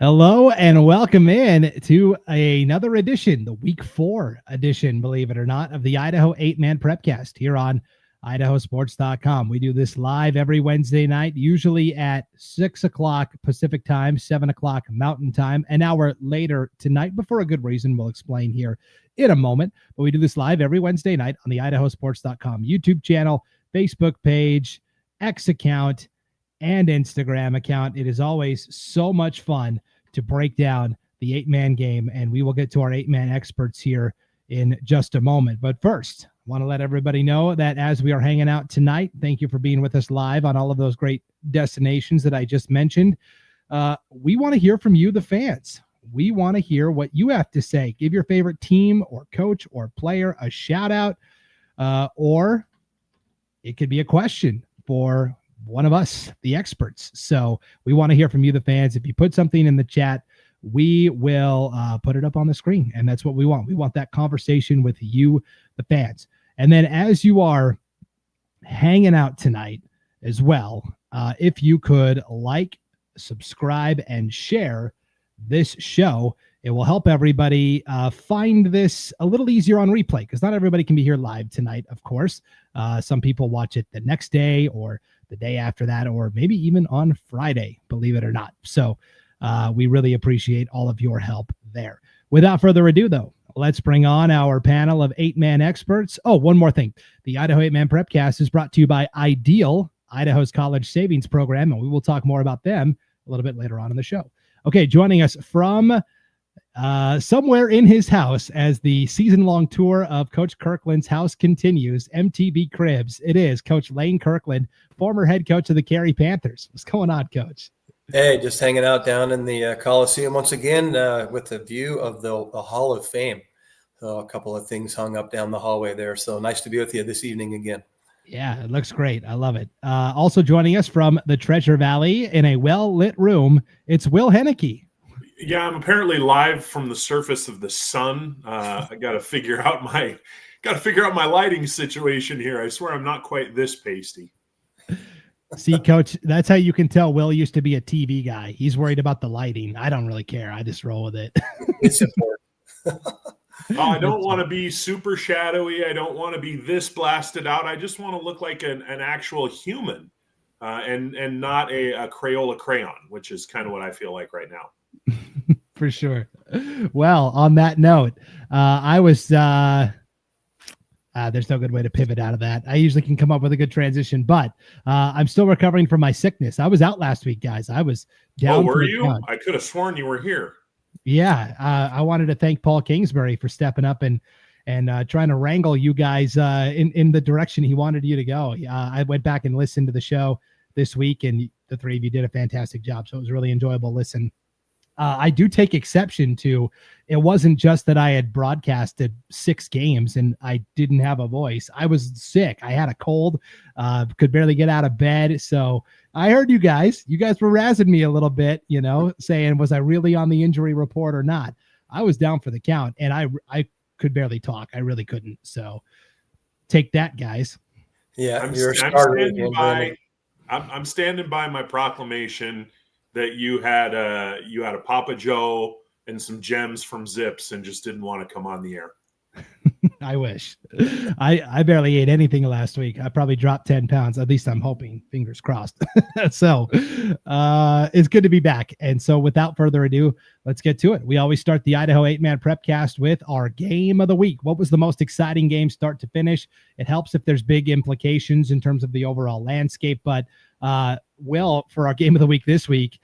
Hello and welcome in to another edition, the Week 4 edition, believe it or not, of the Idaho 8-Man Prepcast here on IdahoSports.com. We do this live every Wednesday night, usually at 6 o'clock Pacific time, 7 o'clock Mountain time, an hour later tonight, but for a good reason we'll explain here in a moment. But we do this live every Wednesday night on the IdahoSports.com YouTube channel, Facebook page, X account, and Instagram account. It is always so much fun to break down the 8-man game, and we will get to our 8-man experts here in just a moment. But first, I want to let everybody know that as we are hanging out tonight, thank you for being with us live on all of those great destinations that I just mentioned. We want to hear from you, the fans. We want to hear what you have to say. Give your favorite team or coach or player a shout out, or it could be a question for one of us, the experts. So we want to hear from you, the fans. If you put something in the chat, we will put it up on the screen. And that's what we want. We want that conversation with you, the fans. And then as you are hanging out tonight as well, if you could like, subscribe, and share this show, it will help everybody find this a little easier on replay, because not everybody can be here live tonight, of course. Some people watch it the next day or the day after that, or maybe even on Friday, believe it or not. So we really appreciate all of your help there. Without further ado, though, let's bring on our panel of 8-man experts. Oh, one more thing. The Idaho 8-Man Prepcast is brought to you by Ideal, Idaho's college savings program, and we will talk more about them a little bit later on in the show. Okay, joining us from somewhere in his house as the season-long tour of Coach Kirkland's house continues, MTB Cribs. It is Coach Lane Kirkland, former head coach of the Cary Panthers. What's going on, Coach? Hey, just hanging out down in the Coliseum once again with the view of the Hall of Fame. So a couple of things hung up down the hallway there. So nice to be with you this evening again. Yeah, it looks great. I love it. Also joining us from the Treasure Valley in a well-lit room, it's Will Henneke. Yeah, I'm apparently live from the surface of the sun. I got to figure out my lighting situation here. I swear I'm not quite this pasty. See, Coach, that's how you can tell Will used to be a TV guy. He's worried about the lighting. I don't really care. I just roll with it. It's important. I don't want to be super shadowy. I don't want to be this blasted out. I just want to look like an actual human and not a Crayola crayon, which is kind of what I feel like right now. For sure. Well, on that note, I was there's no good way to pivot out of that. I usually can come up with a good transition, but I'm still recovering from my sickness. I was out last week, guys. I was down. Oh, were you? I could have sworn you were here. Yeah. I wanted to thank Paul Kingsbury for stepping up and trying to wrangle you guys in the direction he wanted you to go. I went back and listened to the show this week, and the three of you did a fantastic job. So it was a really enjoyable listen. I do take exception to, it wasn't just that I had broadcasted 6 games and I didn't have a voice. I was sick. I had a cold, could barely get out of bed. So I heard you guys were razzing me a little bit, saying, was I really on the injury report or not? I was down for the count, and I could barely talk. I really couldn't. So take that, guys. Yeah, I'm standing by my proclamation that you had a Papa Joe and some gems from Zips and just didn't want to come on the air. I wish. I barely ate anything last week. I probably dropped 10 pounds. At least I'm hoping. Fingers crossed. So it's good to be back. And so without further ado, let's get to it. We always start the Idaho 8-Man Prepcast with our game of the week. What was the most exciting game start to finish? It helps if there's big implications in terms of the overall landscape. But Will, for our game of the week this week,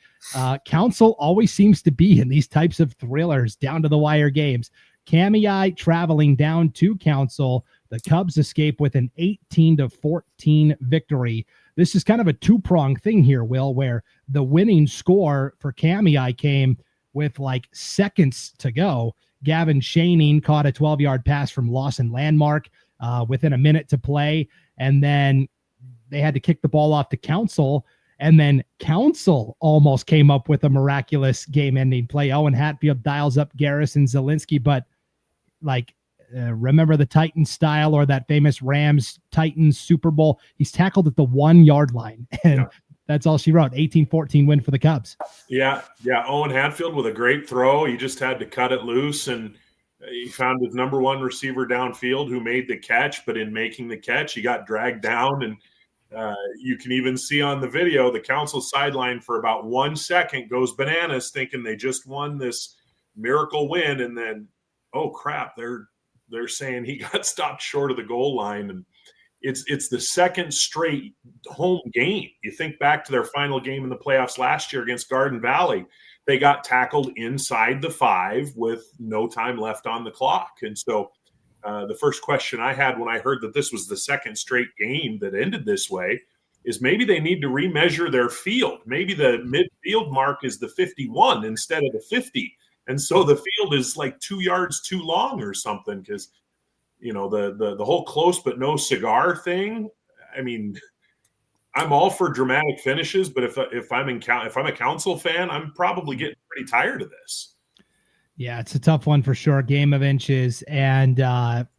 Council always seems to be in these types of thrillers, down to the wire games. Kamiah traveling down to Council. The Cubs escape with an 18-14 victory. This is kind of a two-pronged thing here, Will, where the winning score for Kamiah came with like seconds to go. Gavin Shaning caught a 12-yard pass from Lawson Landmark within a minute to play, and then they had to kick the ball off to Council, and then Council almost came up with a miraculous game-ending play. Owen Hatfield dials up Garrison Zielinski, but remember the Titans style, or that famous Rams Titans Super Bowl? He's tackled at the 1 yard line, and That's all she wrote. 18-14 win for the Cubs. Yeah. Owen Hatfield with a great throw. He just had to cut it loose, and he found his number one receiver downfield who made the catch. But in making the catch, he got dragged down, and you can even see on the video the Council sideline for about 1 second goes bananas, thinking they just won this miracle win, and then, oh crap, they're saying he got stopped short of the goal line. And it's the second straight home game. You think back to their final game in the playoffs last year against Garden Valley. They got tackled inside the 5 with no time left on the clock. And so the first question I had when I heard that this was the second straight game that ended this way is maybe they need to remeasure their field. Maybe the midfield mark is the 51 instead of the 50. And so the field is like 2 yards too long or something, because the whole close but no cigar thing. I mean, I'm all for dramatic finishes, but if I'm a Council fan, I'm probably getting pretty tired of this. Yeah, it's a tough one for sure. Game of inches. And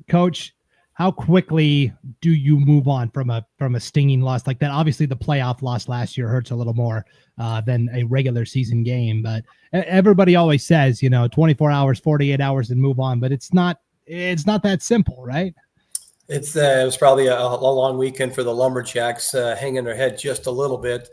Coach, how quickly do you move on from a stinging loss like that? Obviously, the playoff loss last year hurts a little more than a regular season game. But everybody always says, 24 hours, 48 hours, and move on. But it's not that simple, right? It was probably a long weekend for the Lumberjacks, hanging their head just a little bit,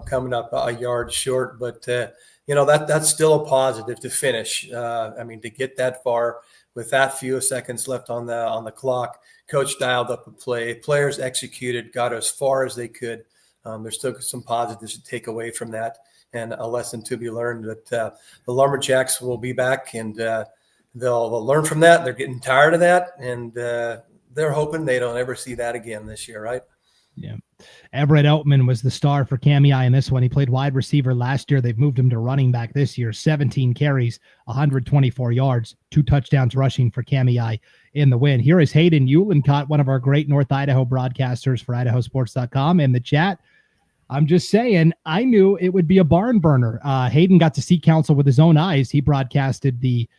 coming up a yard short. But that's still a positive to finish. To get that far with that few seconds left on the clock, coach dialed up a play, players executed, got as far as they could. There's still some positives to take away from that, and a lesson to be learned that the Lumberjacks will be back, and they'll learn from that. They're getting tired of that, and they're hoping they don't ever see that again this year, right? Yeah. Everett Oatman was the star for Kamiah in this one. He played wide receiver last year. They've moved him to running back this year. 17 carries, 124 yards, 2 touchdowns rushing for Kamiah in the win. Here is Hayden Uhlencott, one of our great North Idaho broadcasters for IdahoSports.com, in the chat. I'm just saying, I knew it would be a barn burner. Hayden got to see Council with his own eyes. He broadcasted the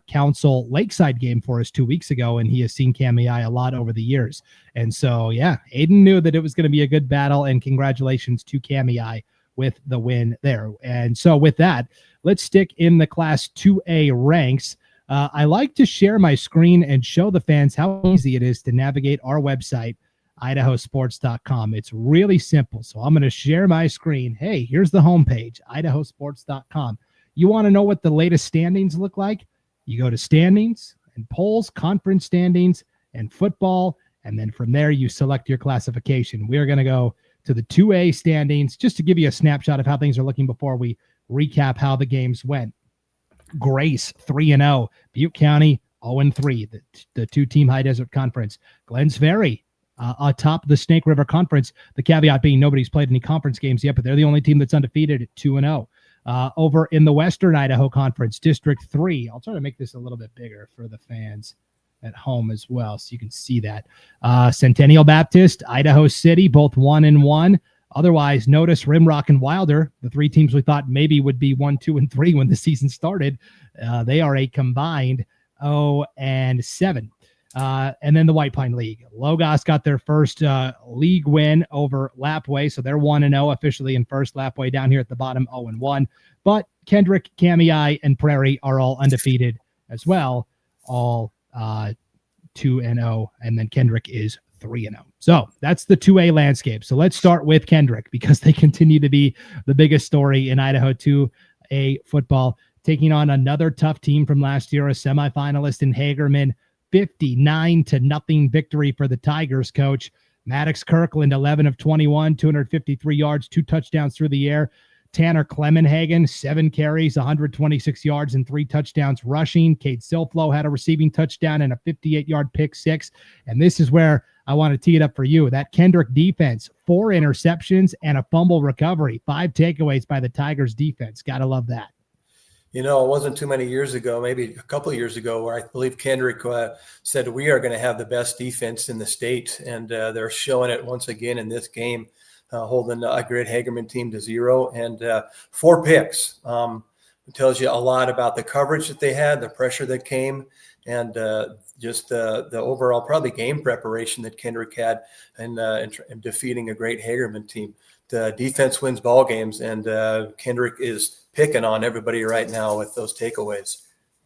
Council Lakeside game for us 2 weeks ago, and he has seen Kamiah a lot over the years. And so, yeah, Aiden knew that it was going to be a good battle, and congratulations to Kamiah with the win there. And so with that, let's stick in the Class 2A ranks. I like to share my screen and show the fans how easy it is to navigate our website, IdahoSports.com. It's really simple. So I'm going to share my screen. Hey, here's the homepage, IdahoSports.com. You want to know what the latest standings look like? You go to standings and polls, conference standings, and football. And then from there, you select your classification. We're going to go to the 2A standings just to give you a snapshot of how things are looking before we recap how the games went. Grace, 3-0. Butte County, 0-3, the two-team High Desert Conference. Glens Ferry, atop the Snake River Conference, the caveat being nobody's played any conference games yet, but they're the only team that's undefeated at 2-0. Over in the Western Idaho Conference, District 3. I'll try to make this a little bit bigger for the fans at home as well, so you can see that. Centennial Baptist, Idaho City, both 1-1. Otherwise, notice Rimrock and Wilder, the 3 teams we thought maybe would be 1, 2, and 3 when the season started. They are a combined 0-7. And then the White Pine League. Logos got their first league win over Lapway, so they're 1-0 officially in first. Lapway down here at the bottom, 0-1. But Kendrick, Kamiah, and Prairie are all undefeated as well, all 2-0, and then Kendrick is 3-0. So that's the 2A landscape. So let's start with Kendrick, because they continue to be the biggest story in Idaho 2A football, taking on another tough team from last year, a semifinalist in Hagerman. 59-0 victory for the Tigers, Coach. Maddox Kirkland, 11 of 21, 253 yards, 2 touchdowns through the air. Tanner Clemenhagen, 7 carries, 126 yards, and 3 touchdowns rushing. Cade Silflo had a receiving touchdown and a 58-yard pick 6. And this is where I want to tee it up for you. That Kendrick defense, 4 interceptions and a fumble recovery, 5 takeaways by the Tigers defense. Got to love that. It wasn't too many years ago, maybe a couple of years ago, where I believe Kendrick said we are going to have the best defense in the state, and they're showing it once again in this game, holding a great Hagerman team to 0 and 4 picks. It tells you a lot about the coverage that they had, the pressure that came, and just the overall probably game preparation that Kendrick had in defeating a great Hagerman team. defense wins ball games, and Kendrick is picking on everybody right now with those takeaways.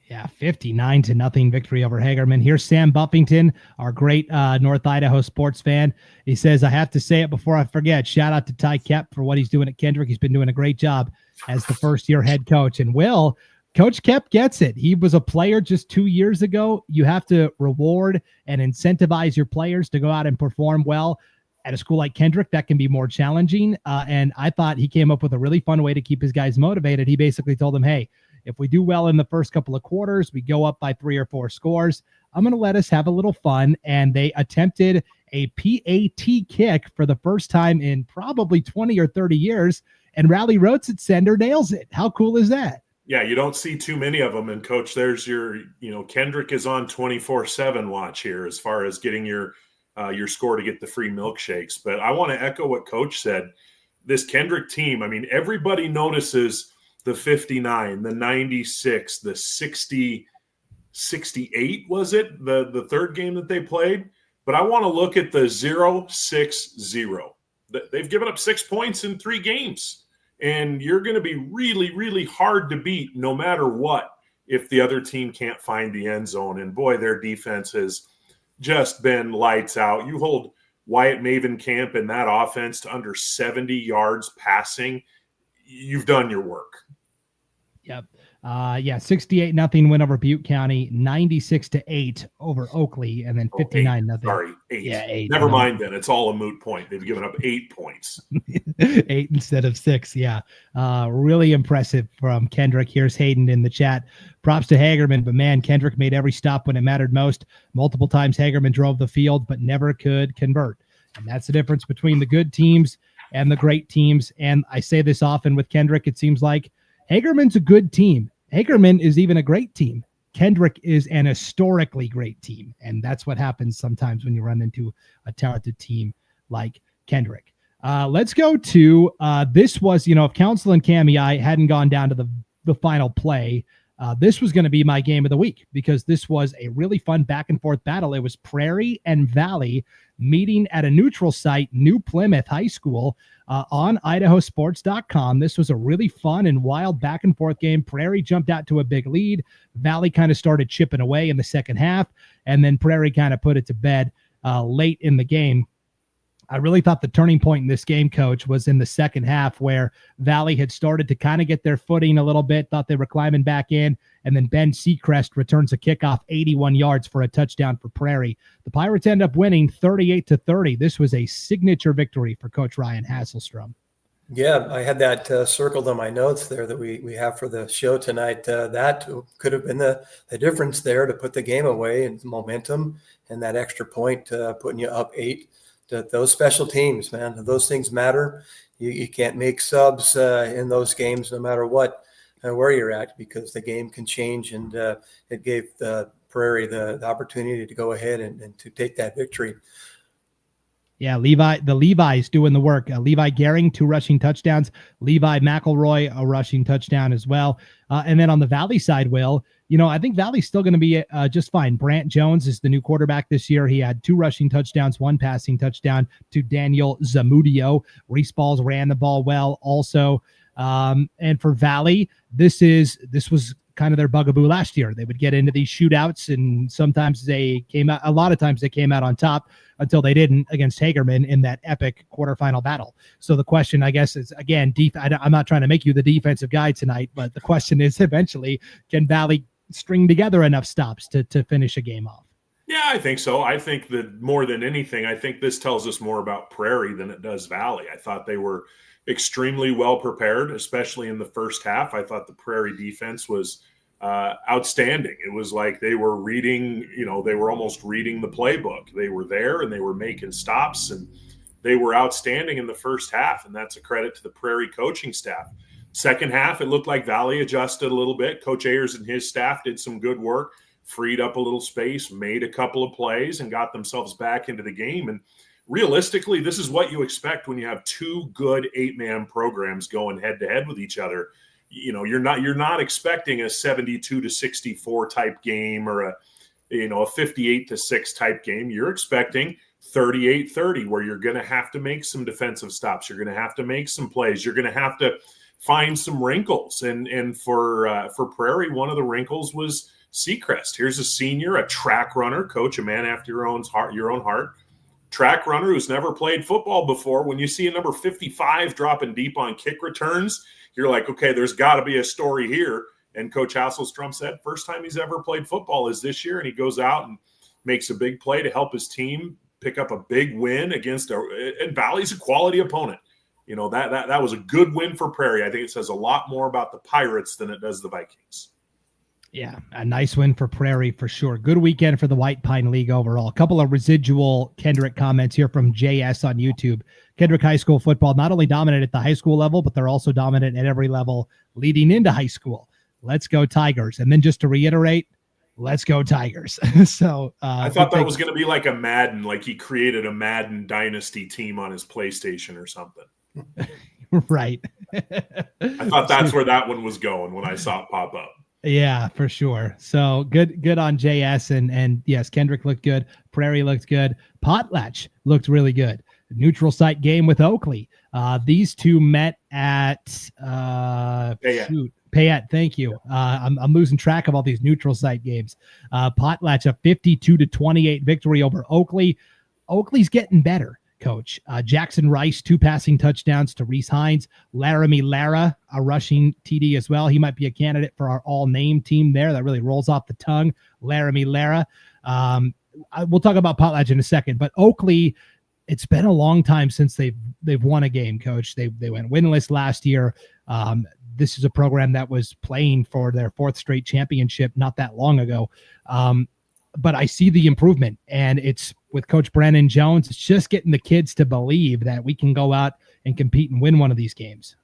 Yeah, 59-0 victory over Hagerman. Here's Sam Buffington, our great North Idaho sports fan. He says, I have to say it before I forget. Shout out to Ty Kep for what he's doing at Kendrick. He's been doing a great job as the first-year head coach. And Coach Kep gets it. He was a player just 2 years ago. You have to reward and incentivize your players to go out and perform well. At a school like Kendrick, that can be more challenging. And I thought he came up with a really fun way to keep his guys motivated. He basically told them, hey, if we do well in the first couple of quarters, we go up by 3 or 4 scores, I'm going to let us have a little fun. And they attempted a PAT kick for the first time in probably 20 or 30 years. And Riley Rhodes at center nails it. How cool is that? Yeah, you don't see too many of them. And Coach, there's your, Kendrick is on 24/7 watch here as far as getting your score to get the free milkshakes. But I want to echo what Coach said. This Kendrick team, I mean, everybody notices the 59, the 96, the 60, 68, was it? The third game that they played. But I want to look at the 0-6-0. They've given up 6 points in 3 games. And you're going to be really, really hard to beat no matter what if the other team can't find the end zone. And boy, their defense has just been lights out. You hold Wyatt Mavenkamp and that offense to under 70 yards passing, you've done your work. Yep. 68-0 win over Butte County, 96-8 over Oakley, and then 59-0. Sorry, 8. Yeah, 8. Never mind then. It's all a moot point. They've given up 8 points. 8 instead of 6. Yeah. Really impressive from Kendrick. Here's Hayden in the chat. Props to Hagerman, but man, Kendrick made every stop when it mattered most. Multiple times Hagerman drove the field, but never could convert. And that's the difference between the good teams and the great teams. And I say this often with Kendrick. It seems like Hagerman's a good team. Hagerman is even a great team. Kendrick is an historically great team. And that's what happens sometimes when you run into a talented team like Kendrick. Let's go to this was, if Council and Kamiah hadn't gone down to the final play, this was going to be my game of the week because this was a really fun back and forth battle. It was Prairie and Valley meeting at a neutral site, New Plymouth High School, on IdahoSports.com. This was a really fun and wild back and forth game. Prairie jumped out to a big lead. Valley kind of started chipping away in the second half, and then Prairie kind of put it to bed late in the game. I really thought the turning point in this game, Coach, was in the second half where Valley had started to kind of get their footing a little bit, thought they were climbing back in, and then Ben Seacrest returns a kickoff 81 yards for a touchdown for Prairie. The Pirates end up winning 38-30. This was a signature victory for Coach Ryan Hasselstrom. Yeah, I had that circled on my notes there that we have for the show tonight. That could have been the difference there to put the game away and momentum and that extra point putting you up 8. Those special teams, man, those things matter. You can't make subs in those games no matter what, where you're at, because the game can change. And it gave Prairie the opportunity to go ahead and to take that victory. Yeah, the Levi's doing the work. Levi Gehring, 2 rushing touchdowns. Levi McElroy, a rushing touchdown as well. And then on the Valley side, Will, I think Valley's still going to be just fine. Brant Jones is the new quarterback this year. He had 2 rushing touchdowns, 1 passing touchdown to Daniel Zamudio. Reese Balls ran the ball well also. And for Valley, this was kind of their bugaboo last year. They would get into these shootouts, and sometimes a lot of times they came out on top until they didn't against Hagerman in that epic quarterfinal battle. So the question, I guess, is, again, I'm not trying to make you the defensive guy tonight, but the question is eventually, can Valley string together enough stops to finish a game off? Yeah, I think so. I think that more than anything, I think this tells us more about Prairie than it does Valley. I thought they were extremely well prepared, especially in the first half. I thought the Prairie defense was outstanding. It was like they were reading, they were almost reading the playbook. They were there and they were making stops, and they were outstanding in the first half. And that's a credit to the Prairie coaching staff. Second half, it looked like Valley adjusted a little bit. Coach Ayers and his staff did some good work, freed up a little space, made a couple of plays, and got themselves back into the game. And realistically, this is what you expect when you have 2 good 8-man programs going head-to-head with each other. You're not expecting a 72-64 type game or a 58-6 type game. You're expecting 38-30, where you're going to have to make some defensive stops. You're going to have to make some plays. You're going to have to find some wrinkles. And for Prairie, one of the wrinkles was Seacrest. Here's a senior, a track runner, coach, a man after your own heart, track runner who's never played football before. When you see a number 55 dropping deep on kick returns, you're like, okay, there's got to be a story here. And Coach Hasselstrom said first time he's ever played football is this year, and he goes out and makes a big play to help his team pick up a big win against and Valley's a quality opponent. You know, that was a good win for Prairie. I think it says a lot more about the Pirates than it does the Vikings. Yeah, a nice win for Prairie for sure. Good weekend for the White Pine League overall. A couple of residual Kendrick comments here from JS on YouTube. Kendrick High School football not only dominant at the high school level, but they're also dominant at every level leading into high school. Let's go Tigers. And then just to reiterate, let's go Tigers. So I thought that was going to be like a Madden, like he created a Madden Dynasty team on his PlayStation or something. Right. I thought that's where that one was going when I saw it pop up. Yeah, for sure. So good on JS and yes, Kendrick looked good. Prairie looked good. Potlatch looked really good. Neutral site game with Oakley. These two met at Payette. Thank you. I'm losing track of all these neutral site games. Potlatch a 52-28 victory over Oakley. Oakley's getting better, Coach. Jackson Rice, 2 passing touchdowns to Reese Hines. Laramie Lara, a rushing TD as well. He might be a candidate for our all-name team there. That really rolls off the tongue. Laramie Lara. We'll talk about Potlatch in a second, but Oakley, it's been a long time since they've won a game, Coach. They went winless last year. This is a program that was playing for their 4th straight championship not that long ago. But I see the improvement, and it's with Coach Brandon Jones. It's just getting the kids to believe that we can go out and compete and win one of these games.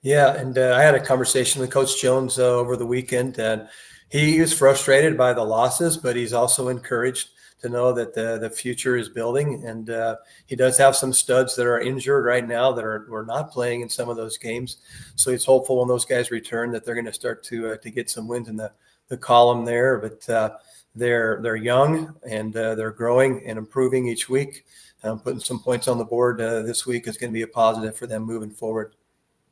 Yeah, and I had a conversation with Coach Jones over the weekend, and he was frustrated by the losses, but he's also encouraged to know that the future is building. And he does have some studs that are injured right now that are not playing in some of those games. So he's hopeful when those guys return that they're going to start to get some wins in the column there. But they're young and they're growing and improving each week. Putting some points on the board this week is going to be a positive for them moving forward.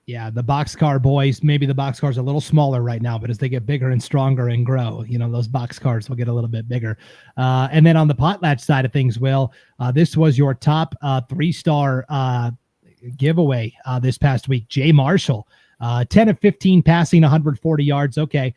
Yeah, the boxcar boys, maybe the boxcar's a little smaller right now, but as they get bigger and stronger and grow, you know, those boxcars will get a little bit bigger. And then on the Potlatch side of things, Will, this was your top 3-star giveaway this past week. Jay Marshall, 10 of 15 passing, 140 yards. Okay.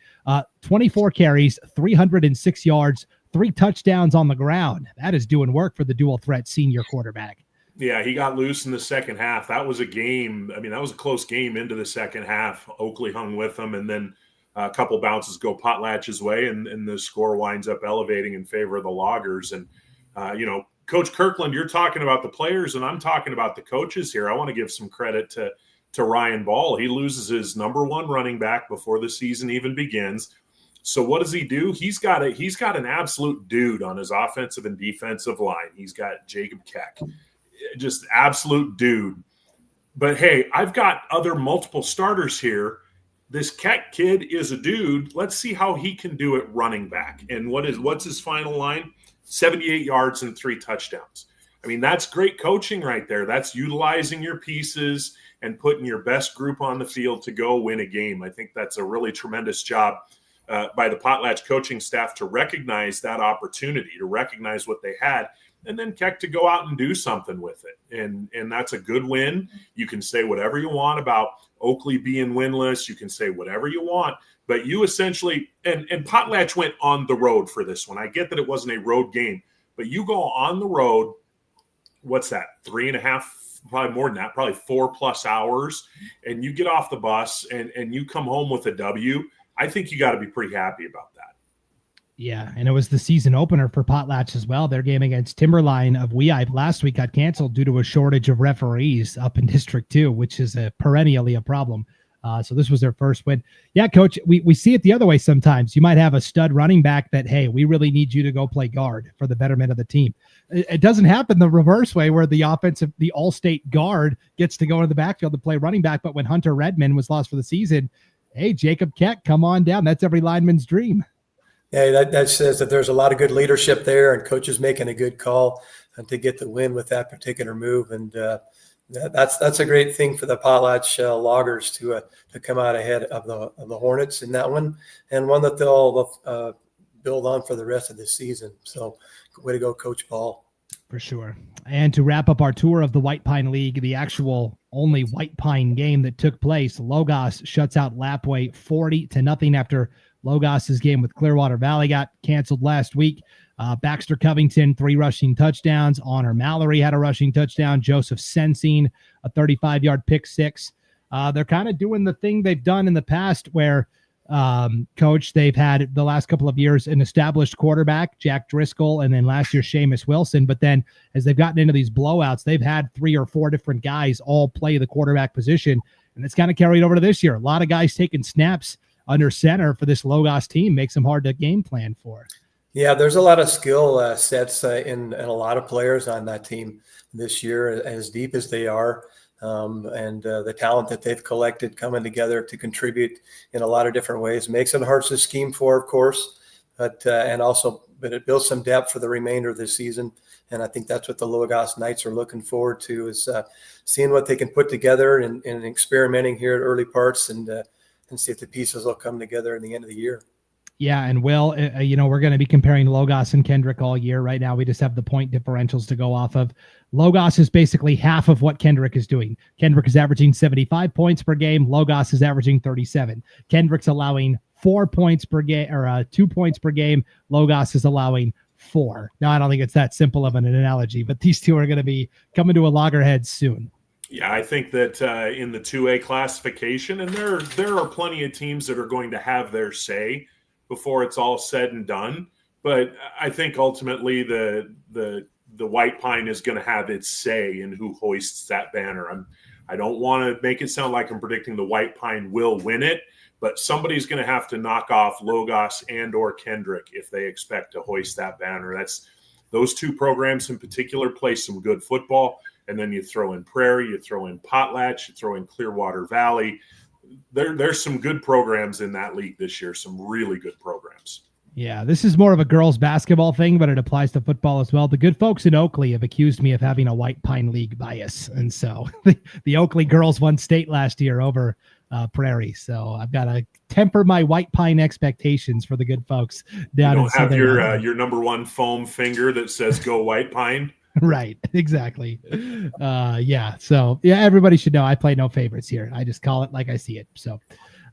24 carries, 306 yards, 3 touchdowns on the ground. That is doing work for the dual threat senior quarterback. Yeah, he got loose in the second half. That was a game. I mean, that was a close game into the second half. Oakley hung with them, and then a couple bounces go Potlatch's way, and the score winds up elevating in favor of the Loggers. And, Coach Kirkland, you're talking about the players, and I'm talking about the coaches here. I want to give some credit to Ryan Ball. He loses his number 1 running back before the season even begins. So what does he do? He's got an absolute dude on his offensive and defensive line. He's got Jacob Keck. Just absolute dude. But hey, I've got other multiple starters here. This Keck kid is a dude. Let's see how he can do it running back. And what's his final line? 78 yards and 3 touchdowns. I mean, that's great coaching right there. That's utilizing your pieces and putting your best group on the field to go win a game. I think that's a really tremendous job by the Potlatch coaching staff to recognize that opportunity, to recognize what they had, and then Keck to go out and do something with it. And that's a good win. You can say whatever you want about Oakley being winless. You can say whatever you want, but you essentially, and Potlatch went on the road for this one. I get that it wasn't a road game, but you go on the road, what's that, 3.5, probably more than that, probably 4+ hours, and you get off the bus and you come home with a W. I think you got to be pretty happy about that. Yeah, and it was the season opener for Potlatch as well. Their game against Timberline of Weippe last week got canceled due to a shortage of referees up in District 2, which is perennially a problem. So this was their first win. Yeah, Coach, we see it the other way sometimes. You might have a stud running back that, hey, we really need you to go play guard for the betterment of the team. It doesn't happen the reverse way where the all-state guard gets to go into the backfield to play running back. But when Hunter Redmond was lost for the season, hey, Jacob Keck, come on down. That's every lineman's dream. Yeah, that says that there's a lot of good leadership there, and coaches making a good call to get the win with that particular move. And that's a great thing for the Potlatch Loggers to come out ahead of the Hornets in that one, and one that they'll build on for the rest of the season. So, way to go, Coach Paul. For sure. And to wrap up our tour of the White Pine League, the actual only White Pine game that took place, Logos shuts out Lapway 40-0 after Logos's game with Clearwater Valley got canceled last week. Baxter Covington, 3 rushing touchdowns. Honor Mallory had a rushing touchdown. Joseph Sensing, a 35-yard pick six. They're kind of doing the thing they've done in the past where, Coach, they've had the last couple of years an established quarterback, Jack Driscoll, and then last year Seamus Wilson. But then as they've gotten into these blowouts, they've had 3 or 4 different guys all play the quarterback position, and it's kind of carried over to this year. A lot of guys taking snaps under center for this Logos team makes them hard to game plan for. Yeah, there's a lot of skill sets in a lot of players on that team this year, as deep as they are. And the talent that they've collected coming together to contribute in a lot of different ways makes it hard to scheme for, of course, but it builds some depth for the remainder of the season. And I think that's what the Logos Knights are looking forward to, is seeing what they can put together and experimenting here at early parts and see if the pieces will come together in the end of the year. Yeah, and Will, we're going to be comparing Logos and Kendrick all year. Right now, we just have the point differentials to go off of. Logos is basically half of what Kendrick is doing. Kendrick is averaging 75 points per game. Logos is averaging 37. Kendrick's allowing 4 points per game, or 2 points per game. Logos is allowing 4. Now, I don't think it's that simple of an analogy, but these two are going to be coming to a loggerhead soon. Yeah, I think that in the 2A classification, and there are plenty of teams that are going to have their say before it's all said and done. But I think ultimately the White Pine is going to have its say in who hoists that banner. I don't want to make it sound like I'm predicting the White Pine will win it, but somebody's going to have to knock off Logos and or Kendrick if they expect to hoist that banner. Those 2 programs in particular play some good football. And then you throw in Prairie, you throw in Potlatch, you throw in Clearwater Valley. There's some good programs in that league this year, some really good programs. Yeah, this is more of a girls basketball thing, but it applies to football as well. The good folks in Oakley have accused me of having a White Pine League bias. And so the Oakley girls won state last year over Prairie. So I've got to temper my White Pine expectations for the good folks down in Southern Idaho. Idaho. Your number one foam finger that says go White Pine. Right, exactly. So everybody should know I play no favorites here. I just call it like I see it. So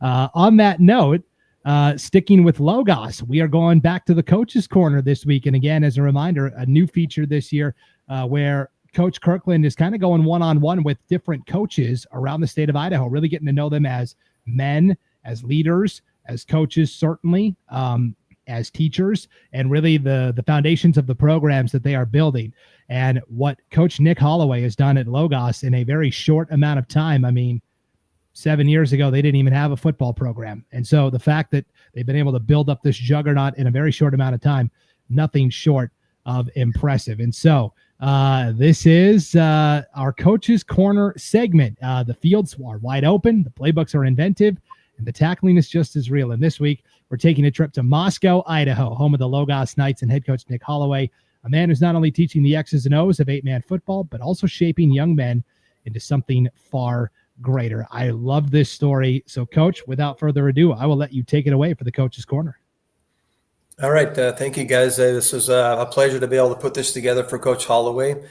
on that note, sticking with Logos, we are going back to the Coach's Corner this week. And again, as a reminder, a new feature this year where Coach Kirkland is kind of going one-on-one with different coaches around the state of Idaho, really getting to know them as men, as leaders, as coaches, certainly, as teachers, and really the foundations of the programs that they are building. And what Coach Nick Holloway has done at Logos in a very short amount of time. I mean, 7 years ago, they didn't even have a football program. And so the fact that they've been able to build up this juggernaut in a very short amount of time, nothing short of impressive. And so this is our Coach's Corner segment. The fields are wide open. The playbooks are inventive. And the tackling is just as real. And this week, we're taking a trip to Moscow, Idaho, home of the Logos Knights and head coach Nick Holloway, a man who's not only teaching the X's and O's of 8-man football, but also shaping young men into something far greater. I love this story. So, Coach, without further ado, I will let you take it away for the Coach's Corner. All right. Thank you, guys. This was a pleasure to be able to put this together for Coach Holloway.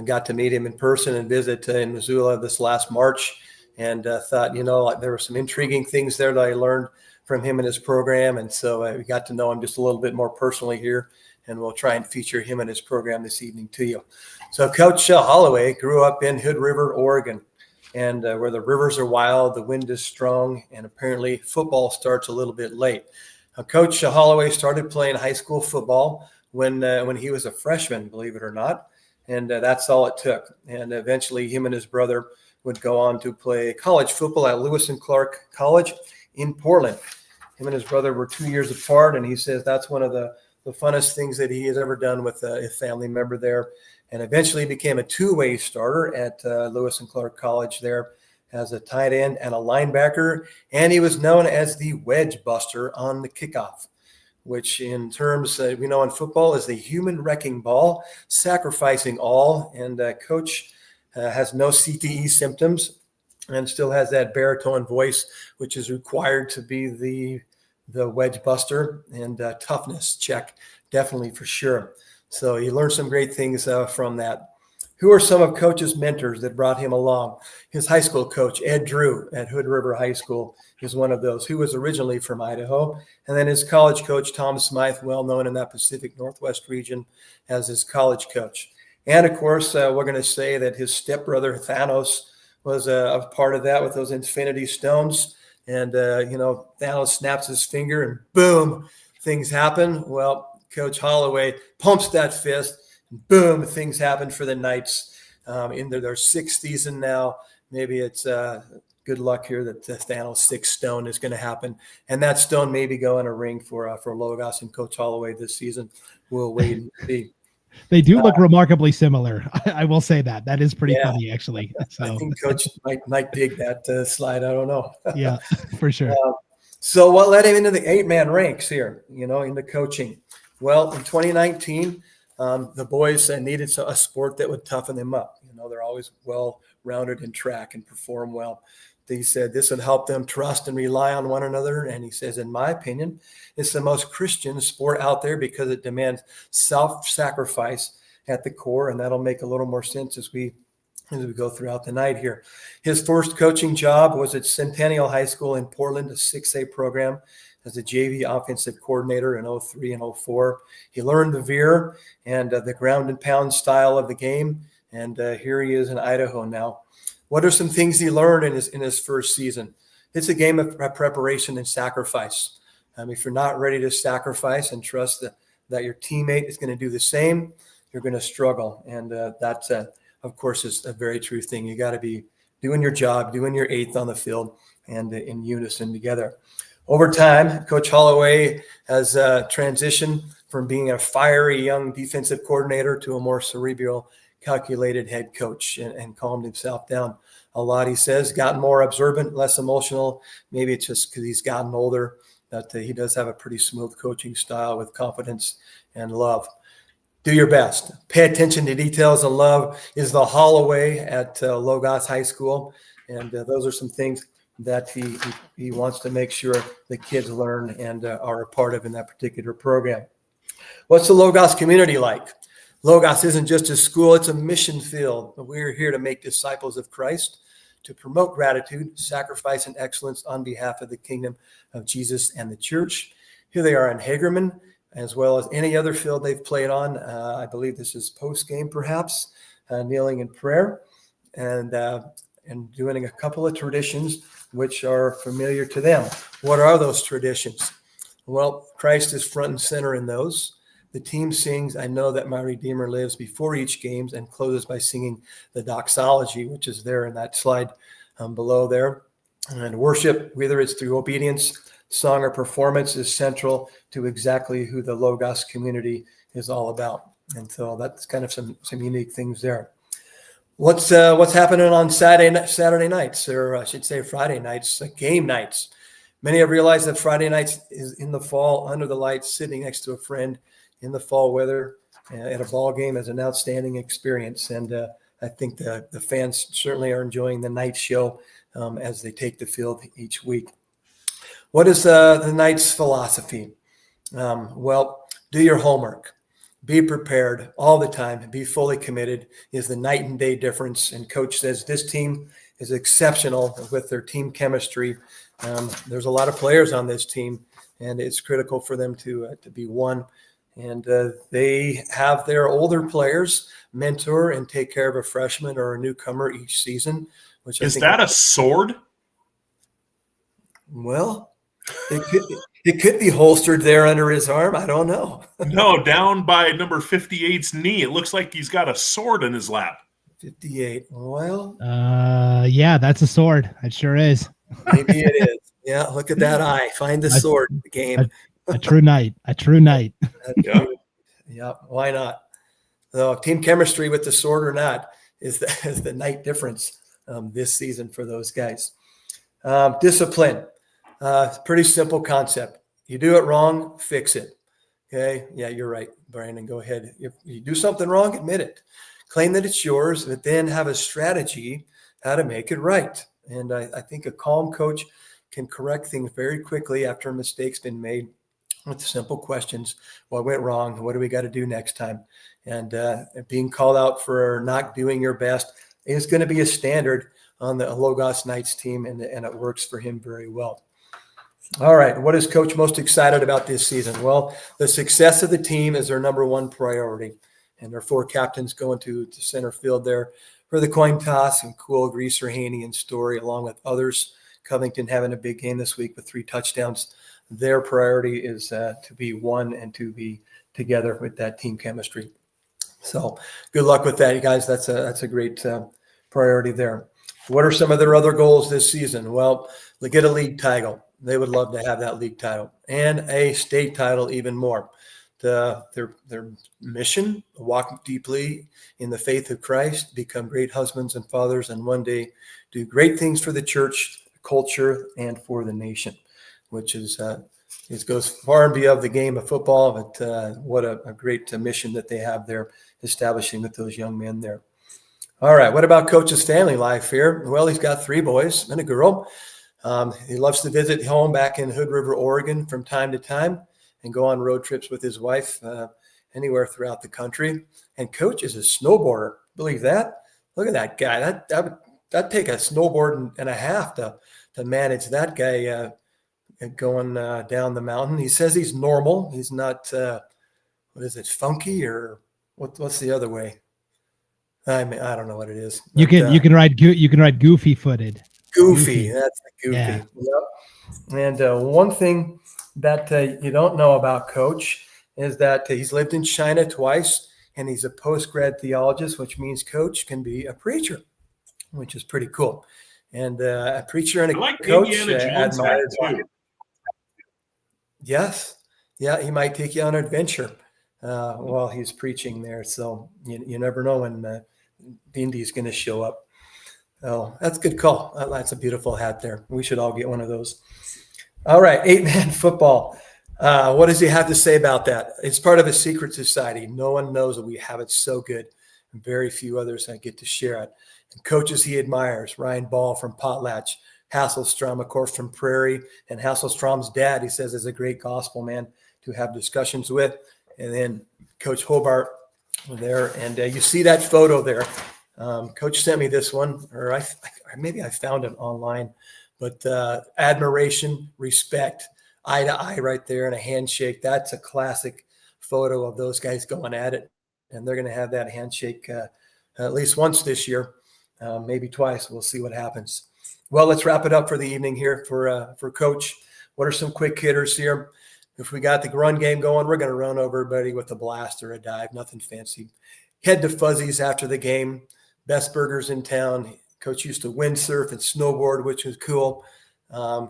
Got to meet him in person and visit in Missoula this last March, and thought, there were some intriguing things there that I learned from him and his program. And so we got to know him just a little bit more personally here, and we'll try and feature him and his program this evening to you. So Coach Holloway grew up in Hood River, Oregon, and where the rivers are wild, the wind is strong, and apparently football starts a little bit late. Coach Holloway started playing high school football when he was a freshman, believe it or not, and that's all it took. And eventually him and his brother would go on to play college football at Lewis and Clark College in Portland. Him and his brother were 2 years apart, and he says that's one of the funnest things that he has ever done with a family member there, and eventually became a two-way starter at Lewis and Clark College there as a tight end and a linebacker, and he was known as the wedge buster on the kickoff. which in terms we know in football is the human wrecking ball, sacrificing all. And coach has no CTE symptoms and still has that baritone voice, which is required to be the wedge buster, and toughness check, definitely for sure. So you learn some great things from that. Who are some of Coach's mentors that brought him along? His high school coach, Ed Drew at Hood River High School, is one of those, who was originally from Idaho. And then his college coach, Tom Smythe, well known in that Pacific Northwest region as his college coach. And of course, we're going to say that his stepbrother, Thanos, was a part of that with those Infinity Stones. And, Thanos snaps his finger and boom, things happen. Well, Coach Holloway pumps that fist. Boom, things happen for the Knights into their sixth season now. Maybe it's good luck here that the Thanos sixth stone is going to happen. And that stone may be going a ring for Logos and Coach Holloway this season. We'll wait and see. They do look remarkably similar. I will say that. That is pretty funny, actually. So I think Coach might dig that slide. I don't know. Yeah, for sure. So what led him into the 8-man ranks here, into coaching? Well, in 2019, the boys needed a sport that would toughen them up. They're always well-rounded in track and perform well. He said this would help them trust and rely on one another. And he says, in my opinion, it's the most Christian sport out there because it demands self-sacrifice at the core. And that'll make a little more sense as we go throughout the night here. His first coaching job was at Centennial High School in Portland, a 6A program, as a JV offensive coordinator in 03 and 04. He learned the veer and the ground and pound style of the game. And here he is in Idaho now. What are some things he learned in his first season? It's a game of preparation and sacrifice. If you're not ready to sacrifice and trust that your teammate is going to do the same, you're going to struggle. And that, of course, is a very true thing. You got to be doing your job, doing your eighth on the field, and in unison together. Over time, Coach Holloway has transitioned from being a fiery young defensive coordinator to a more cerebral, calculated head coach, and calmed himself down a lot. He says, gotten more observant, less emotional. Maybe it's just because he's gotten older, that he does have a pretty smooth coaching style with confidence and love. Do your best. Pay attention to details, and love is the Holloway at Logos High School. And those are some things that he wants to make sure the kids learn and are a part of in that particular program. What's the Logos community like? Logos isn't just a school, it's a mission field. We're here to make disciples of Christ, to promote gratitude, sacrifice, and excellence on behalf of the kingdom of Jesus and the church. Here they are in Hagerman, as well as any other field they've played on. I believe this is post-game, perhaps, kneeling in prayer and doing a couple of traditions which are familiar to them. What are those traditions? Well, Christ is front and center in those. The team sings, "I Know That My Redeemer Lives," before each game, and closes by singing the doxology, which is there in that slide below there. And worship, whether it's through obedience, song, or performance, is central to exactly who the Logos community is all about. And so that's kind of some unique things there. What's happening on Saturday nights, or I should say Friday nights, game nights? Many have realized that Friday nights is in the fall, under the lights, sitting next to a friend in the fall weather at a ball game is an outstanding experience. And I think the fans certainly are enjoying the night show as they take the field each week. What is the Knights' philosophy? Well, do your homework. Be prepared all the time. Be fully committed is the night and day difference. And Coach says this team is exceptional with their team chemistry. There's a lot of players on this team, and it's critical for them to be one. And they have their older players mentor and take care of a freshman or a newcomer each season. Which is that a sword? Well, it could be holstered there under his arm. I don't know. No, down by number 58's knee. It looks like he's got a sword in his lap. 58. Well, yeah, that's a sword. It sure is. Maybe it is. Yeah, look at that eye. Find the sword in the game. A true knight. A true knight. Yeah, why not? So team chemistry with the sword or not is the night difference this season for those guys. Discipline. Pretty simple concept. You do it wrong, fix it. Okay. Yeah, you're right, Brandon. Go ahead. If you do something wrong, admit it. Claim that it's yours, but then have a strategy how to make it right. And I think a calm coach can correct things very quickly after a mistake's been made with simple questions. What went wrong? What do we got to do next time? And being called out for not doing your best is going to be a standard on the Logos Knights team, and it works for him very well. All right. What is Coach most excited about this season? Well, the success of the team is their number one priority. And their 4 captains going to center field there for the coin toss, and Cool, Greaser, Haney, and Story, along with others. Covington having a big game this week with 3 touchdowns. Their priority is to be one and to be together with that team chemistry. So good luck with that, you guys. That's a great priority there. What are some of their other goals this season? Well, they get a league title. They would love to have that league title, and a state title even more. Their mission, walk deeply in the faith of Christ, become great husbands and fathers, and one day do great things for the church, culture, and for the nation, which is it goes far and beyond the game of football, but what a great mission that they have there establishing with those young men there. All right, what about Coach's family life here? Well, he's got 3 boys and a girl. He loves to visit home back in Hood River, Oregon from time to time and go on road trips with his wife anywhere throughout the country. And Coach is a snowboarder. Believe that? Look at that guy. That'd take a snowboard and a half to manage that guy going down the mountain. He says he's normal. He's not, what is it, funky, or what's the other way? I mean, I don't know what it is. You can ride goofy footed. Goofy. That's the goofy. Yeah. Yep. And one thing that you don't know about Coach is that he's lived in China twice, and he's a post-grad theologist, which means Coach can be a preacher, which is pretty cool. And a preacher and a coach admired. Yes. Yeah, he might take you on an adventure while he's preaching there. So you never know when Indy's going to show up. Oh, that's a good call. That's a beautiful hat there. We should all get one of those. All right, 8-man football. What does he have to say about that? It's part of a secret society. No one knows that we have it so good. And very few others get to share it. And coaches he admires, Ryan Ball from Potlatch, Hasselstrom, of course, from Prairie, and Hasselstrom's dad, he says, is a great gospel man to have discussions with. And then Coach Hobart there. And you see that photo there. Coach sent me this one, or maybe I found it online, but admiration, respect, eye to eye right there, and a handshake. That's a classic photo of those guys going at it. And they're going to have that handshake at least once this year, maybe twice. We'll see what happens. Well, let's wrap it up for the evening here for Coach. What are some quick hitters here? If we got the run game going, we're going to run over everybody with a blast or a dive, nothing fancy. Head to Fuzzies after the game. Best burgers in town. Coach used to windsurf and snowboard, which was cool.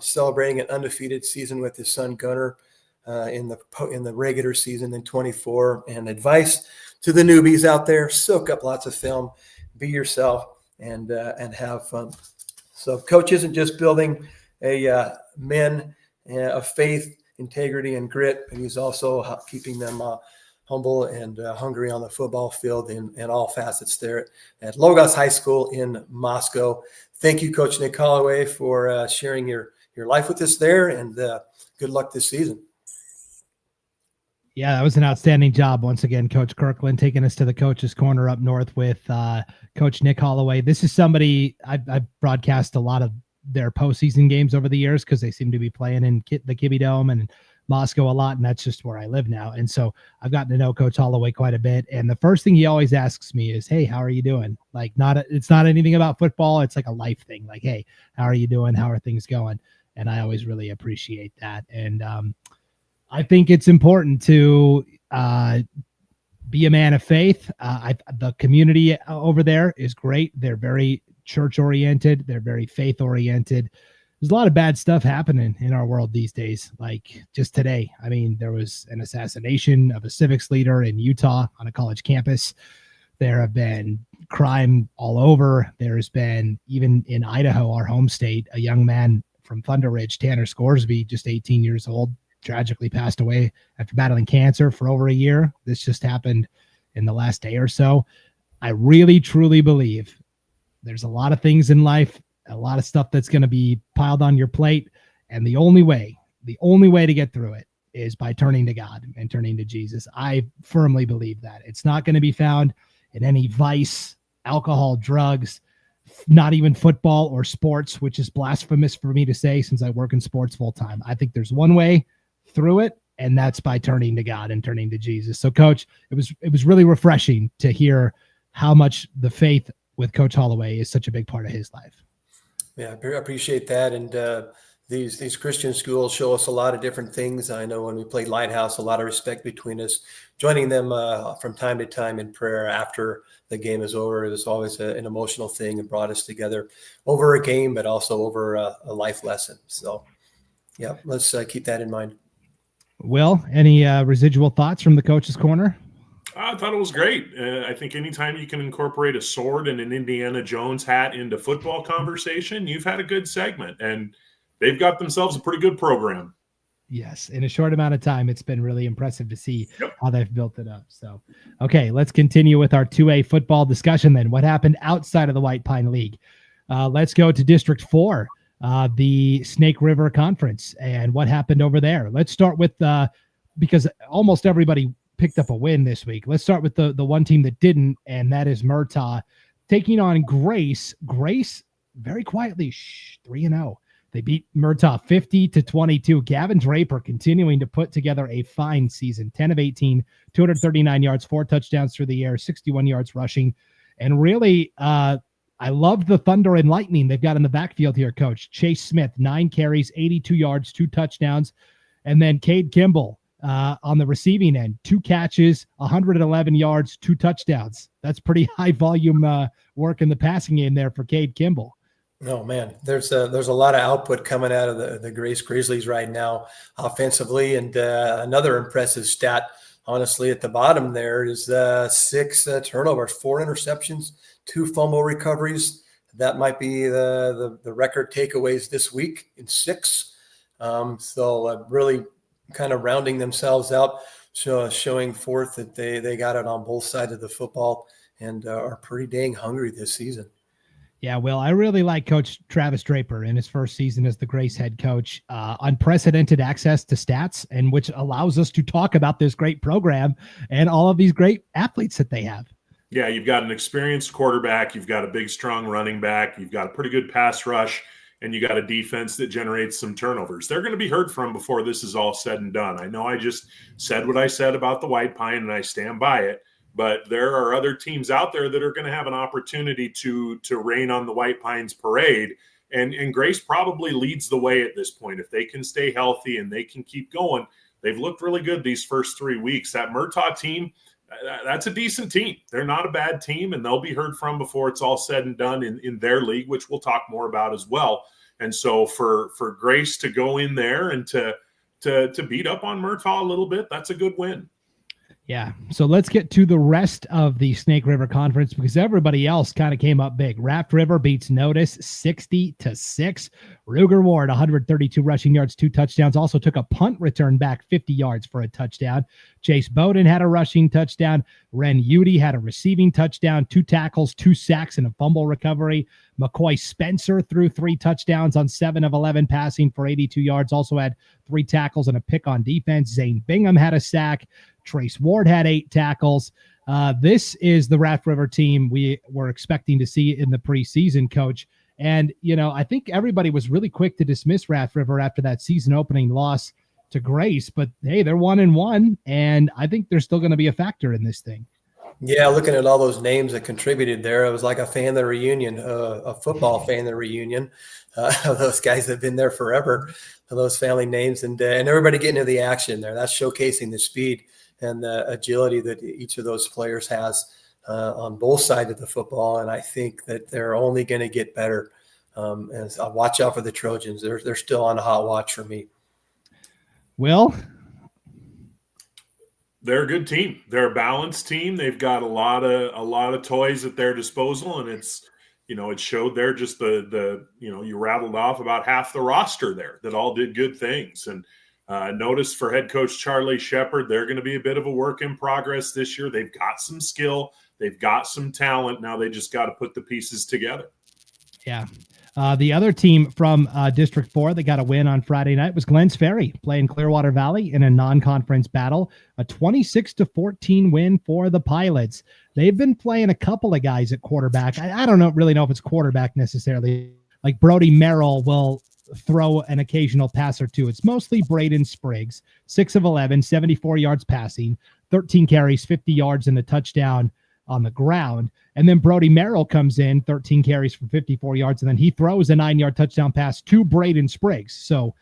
Celebrating an undefeated season with his son Gunner in the regular season in 24. And advice to the newbies out there: soak up lots of film, be yourself, and have fun. So Coach isn't just building a men of faith, integrity, and grit, but he's also keeping them humble and hungry on the football field in all facets there at Logos High School in Moscow. Thank you, Coach Nick Holloway, for sharing your life with us there, and good luck this season. Yeah, that was an outstanding job. Once again, Coach Kirkland taking us to the coach's corner up north with Coach Nick Holloway. This is somebody I've broadcast a lot of their postseason games over the years because they seem to be playing in the Kibbe Dome and Moscow a lot, and that's just where I live now. And so I've gotten to know Coach Holloway quite a bit. And the first thing he always asks me is, "Hey, how are you doing?" Like, it's not anything about football. It's like a life thing. Like, "Hey, how are you doing? How are things going?" And I always really appreciate that. And I think it's important to be a man of faith. The community over there is great. They're very church oriented. They're very faith oriented. There's a lot of bad stuff happening in our world these days. Like just today, I mean, there was an assassination of a civics leader in Utah on a college campus. There have been crime all over. There's been, even in Idaho, our home state, a young man from Thunder Ridge, Tanner Scoresby, just 18 years old, tragically passed away after battling cancer for over a year. This just happened in the last day or so. I really, truly believe there's a lot of things in life, a lot of stuff that's going to be piled on your plate. And the only way to get through it is by turning to God and turning to Jesus. I firmly believe that. It's not going to be found in any vice, alcohol, drugs, not even football or sports, which is blasphemous for me to say since I work in sports full time. I think there's one way through it, and that's by turning to God and turning to Jesus. So, Coach, it was really refreshing to hear how much the faith with Coach Holloway is such a big part of his life. Yeah, I appreciate that. And these Christian schools show us a lot of different things. I know when we played Lighthouse, a lot of respect between us. Joining them from time to time in prayer after the game is over, it was always an emotional thing and brought us together over a game, but also over a life lesson. So, yeah, let's keep that in mind. Will, any residual thoughts from the Coach's Corner? I thought it was great. I think anytime you can incorporate a sword and an Indiana Jones hat into football conversation, you've had a good segment, and they've got themselves a pretty good program. Yes. In a short amount of time, it's been really impressive to see how they've built it up. So, okay, let's continue with our 2A football discussion then. What happened outside of the White Pine League? Let's go to District 4, the Snake River Conference, and what happened over there. Let's start with, because almost everybody picked up a win this week. Let's start with the one team that didn't, and that is Murtaugh taking on Grace. Grace very quietly 3-0. They beat Murtaugh 50-22. Gavin Draper continuing to put together a fine season. 10 of 18, 239 yards, 4 touchdowns through the air, 61 yards rushing. And really, I love the thunder and lightning they've got in the backfield here, Coach. Chase Smith, 9 carries, 82 yards, 2 touchdowns. And then Cade Kimball on the receiving end, 2 catches, 111 yards, 2 touchdowns. That's pretty high volume work in the passing game there for Cade Kimball. Oh man, there's a lot of output coming out of the Grace Grizzlies right now offensively, and another impressive stat, honestly, at the bottom there is 6 turnovers, 4 interceptions, 2 fumble recoveries. That might be the record takeaways this week in 6. So really kind of rounding themselves out, showing forth that they got it on both sides of the football and are pretty dang hungry this season. Yeah, well, I really like Coach Travis Draper in his first season as the Grace head coach. Unprecedented access to stats, and which allows us to talk about this great program and all of these great athletes that they have. Yeah, you've got an experienced quarterback, you've got a big, strong running back, you've got a pretty good pass rush, and you got a defense that generates some turnovers. They're going to be heard from before this is all said and done. I know I just said what I said about the White Pine, and I stand by it. But there are other teams out there that are going to have an opportunity to rain on the White Pines parade. And Grace probably leads the way at this point. If they can stay healthy and they can keep going, they've looked really good these first 3 weeks. That Murtaugh team, that's a decent team. They're not a bad team, and they'll be heard from before it's all said and done in their league, which we'll talk more about as well. And so for Grace to go in there and to beat up on Murtaugh a little bit, that's a good win. Yeah. So let's get to the rest of the Snake River Conference because everybody else kind of came up big. Raft River beats Notice 60-6. Ruger Ward, 132 rushing yards, 2 touchdowns. Also took a punt return back 50 yards for a touchdown. Chase Bowden had a rushing touchdown. Ren Udy had a receiving touchdown, 2 tackles, 2 sacks, and a fumble recovery. McCoy Spencer threw 3 touchdowns on 7 of 11 passing for 82 yards. Also had 3 tackles and a pick on defense. Zane Bingham had a sack. Trace Ward had 8 tackles. This is the Raft River team we were expecting to see in the preseason, Coach. And, you know, I think everybody was really quick to dismiss Raft River after that season opening loss to Grace. But, hey, they're 1-1, and I think they're still going to be a factor in this thing. Yeah, looking at all those names that contributed there, it was like a family reunion, a football family reunion. Those guys have been there forever, those family names, and everybody getting into the action there. That's showcasing the speed and the agility that each of those players has on both sides of the football. And I think that they're only going to get better. And I'll watch out for the Trojans. They're still on a hot watch for me. Will? They're a good team. They're a balanced team. They've got a lot of toys at their disposal, and it's, you know, it showed there just the you rattled off about half the roster there that all did good things. And Notice for head coach Charlie Shepard, they're going to be a bit of a work in progress this year. They've got some skill. They've got some talent. Now they just got to put the pieces together. Yeah. The other team from District 4 that got a win on Friday night was Glens Ferry, playing Clearwater Valley in a non-conference battle, a 26-14 win for the Pilots. They've been playing a couple of guys at quarterback. I don't really know if it's quarterback necessarily. Like Brody Merrill will throw an occasional pass or two. It's mostly Braden Spriggs, 6 of 11, 74 yards passing, 13 carries, 50 yards, and a touchdown on the ground. And then Brody Merrill comes in, 13 carries for 54 yards, and then he throws a 9-yard touchdown pass to Braden Spriggs. So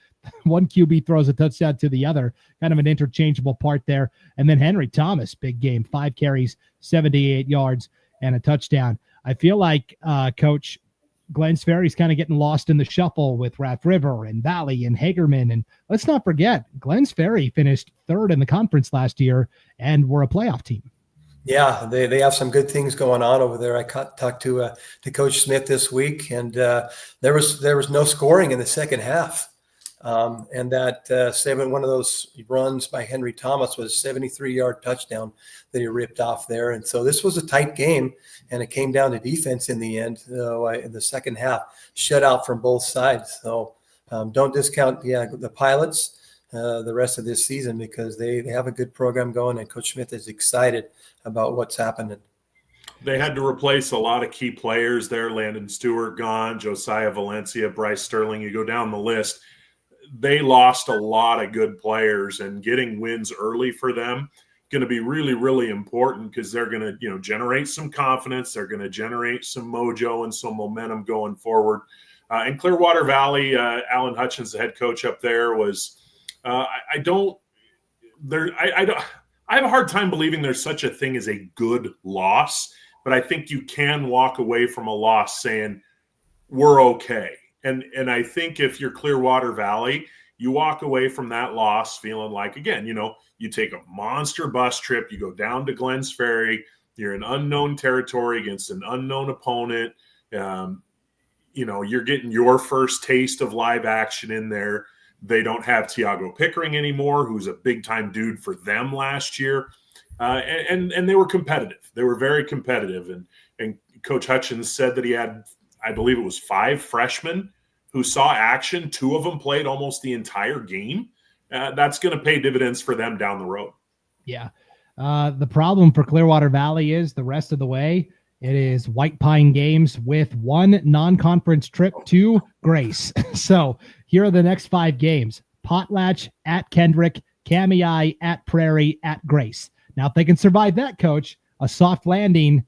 one QB throws a touchdown to the other, kind of an interchangeable part there. And then Henry Thomas, big game, 5 carries, 78 yards, and a touchdown. I feel like, Coach, Glens Ferry's kind of getting lost in the shuffle with Rath River and Valley and Hagerman. And let's not forget, Glens Ferry finished 3rd in the conference last year and were a playoff team. Yeah, they have some good things going on over there. I talked to Coach Smith this week, and there was no scoring in the second half. And that one of those runs by Henry Thomas was a 73-yard touchdown that he ripped off there. And so this was a tight game, and it came down to defense in the end. In the second half, shutout from both sides. So don't discount the Pilots the rest of this season, because they have a good program going, and Coach Smith is excited about what's happening. They had to replace a lot of key players there. Landon Stewart gone, Josiah Valencia, Bryce Sterling. You go down the list. They lost a lot of good players, and getting wins early for them going to be really, really important, because they're going to, generate some confidence. They're going to generate some mojo and some momentum going forward. In Clearwater Valley, Alan Hutchins, the head coach up there, was I have a hard time believing there's such a thing as a good loss, but I think you can walk away from a loss saying we're okay. And I think if you're Clearwater Valley, you walk away from that loss feeling like, again, you take a monster bus trip, you go down to Glens Ferry, you're in unknown territory against an unknown opponent. You're getting your first taste of live action in there. They don't have Tiago Pickering anymore, who's a big-time dude for them last year. And they were competitive. They were very competitive. And Coach Hutchins said that he had, I believe it was 5 freshmen who saw action. 2 of them played almost the entire game. That's going to pay dividends for them down the road. Yeah. The problem for Clearwater Valley is the rest of the way, it is White Pine games with 1 non-conference trip to Grace. So here are the next 5 games: Potlatch, at Kendrick, Kamiah, at Prairie, at Grace. Now, if they can survive that, Coach, a soft landing,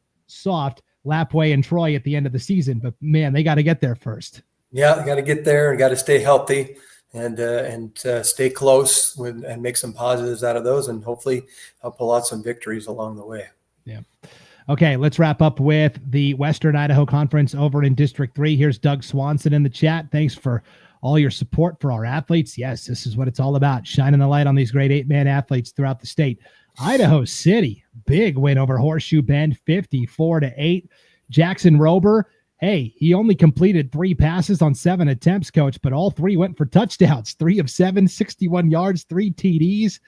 Lapway and Troy at the end of the season. But, man, they got to get there first. Yeah, they got to get there and got to stay healthy and stay close and make some positives out of those, and hopefully pull out some victories along the way. Yeah. Okay, let's wrap up with the Western Idaho Conference over in District 3. Here's Doug Swanson in the chat. Thanks for all your support for our athletes. Yes, this is what it's all about, shining the light on these great 8-man athletes throughout the state. Idaho City, big win over Horseshoe Bend, 54-8. Jackson Rober, hey, he only completed 3 passes on 7 attempts, Coach, but all 3 went for touchdowns. 3 of 7, 61 yards, 3 TDs,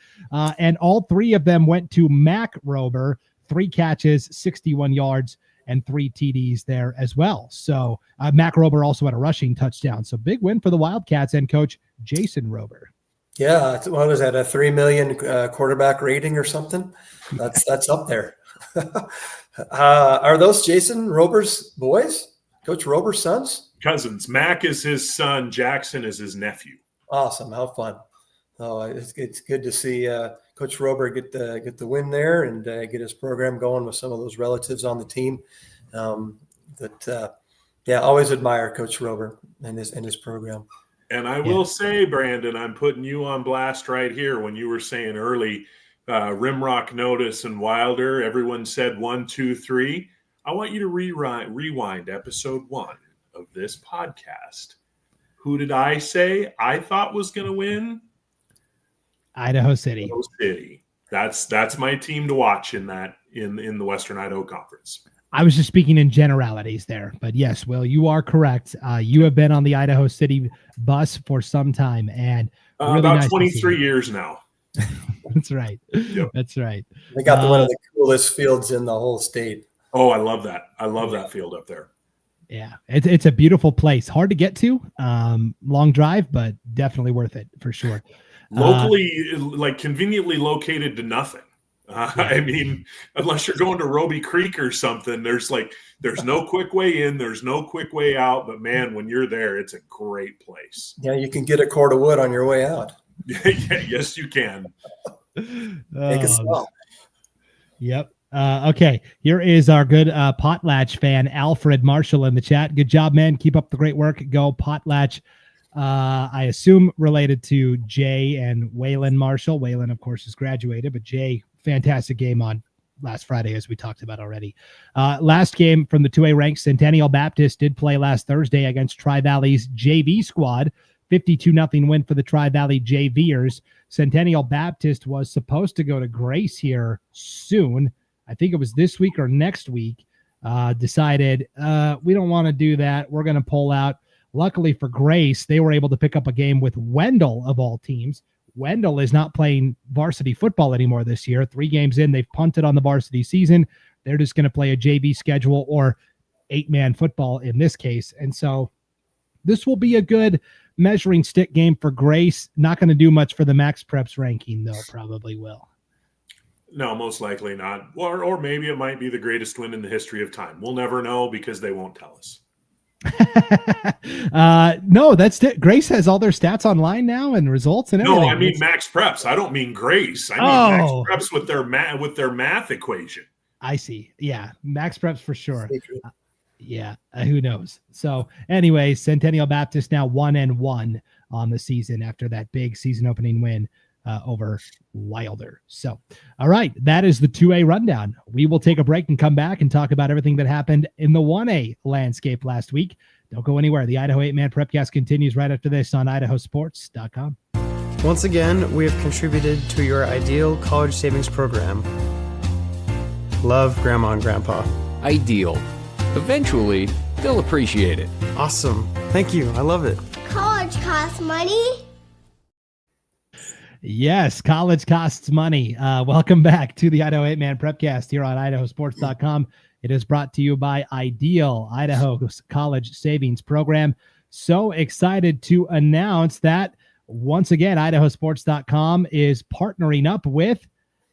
and all 3 of them went to Mac Rober, 3 catches, 61 yards, and 3 TDs there as well. So Mac Rober also had a rushing touchdown. So big win for the Wildcats and Coach Jason Rober. Yeah, what was that, a 3 million quarterback rating or something? That's up there. Are those Jason Rober's boys? Coach Rober's sons? Cousins. Mac is his son. Jackson is his nephew. Awesome. How fun. Oh, it's good to see Coach Rober get the win there and get his program going with some of those relatives on the team. Always admire Coach Rober and his program. And I will say, Brandon, I'm putting you on blast right here when you were saying early, Rimrock, Notice, and Wilder, everyone said 1, 2, 3. I want you to rewind episode 1 of this podcast. Who did I say I thought was going to win? Idaho City. Idaho City. That's my team to watch in the Western Idaho Conference. I was just speaking in generalities there, but yes, Will, you are correct. You have been on the Idaho City bus for some time, and Really about nice 23 years now. That's right. Yep. That's right. They got one of the coolest fields in the whole state. Oh, I love that. I love that field up there. Yeah, it's a beautiful place. Hard to get to, long drive, but definitely worth it for sure. Locally, like conveniently located to nothing. I mean, unless you're going to Roby Creek or something, there's no quick way in, there's no quick way out. But man, when you're there, it's a great place. Yeah, you can get a cord of wood on your way out. Yes, you can. Take a smell. Yep. Okay, here is our good Potlatch fan, Alfred Marshall, in the chat. Good job, man. Keep up the great work. Go Potlatch. I assume related to Jay and Waylon Marshall. Waylon, of course, is graduated, but Jay, fantastic game on last Friday, as we talked about already. Last game from the 2A ranks, Centennial Baptist did play last Thursday against Tri-Valley's JV squad. 52-0 win for the Tri-Valley JVers. Centennial Baptist was supposed to go to Grace here soon. I think it was this week or next week. Decided we don't want to do that. We're going to pull out. Luckily for Grace, they were able to pick up a game with Wendell of all teams. Wendell is not playing varsity football anymore this year. 3 games in, they've punted on the varsity season. They're just going to play a JV schedule or 8-man football in this case. And so this will be a good measuring stick game for Grace. Not going to do much for the Max Preps ranking, though. Probably will. No, most likely not. Or maybe it might be the greatest win in the history of time. We'll never know because they won't tell us. No, that's it. Grace has all their stats online now and results and everything. No, I mean Max Preps. I don't mean Grace. I mean Max Preps with their math equation. I see. Yeah, Max Preps for sure. Who knows? So anyway, Centennial Baptist now 1-1 on the season after that big season opening win over Wilder. So, all right, that is the 2A rundown. We will take a break and come back and talk about everything that happened in the 1A landscape last week. Don't go anywhere. The Idaho 8-Man Prepcast continues right after this on IdahoSports.com. Once again, we have contributed to your ideal college savings program. Love, Grandma and Grandpa. Ideal. Eventually, they'll appreciate it. Awesome. Thank you. I love it. College costs money. Yes, college costs money. Welcome back to the Idaho 8-Man Prepcast here on IdahoSports.com. It is brought to you by Ideal, Idaho's college savings program. So excited to announce that once again, IdahoSports.com is partnering up with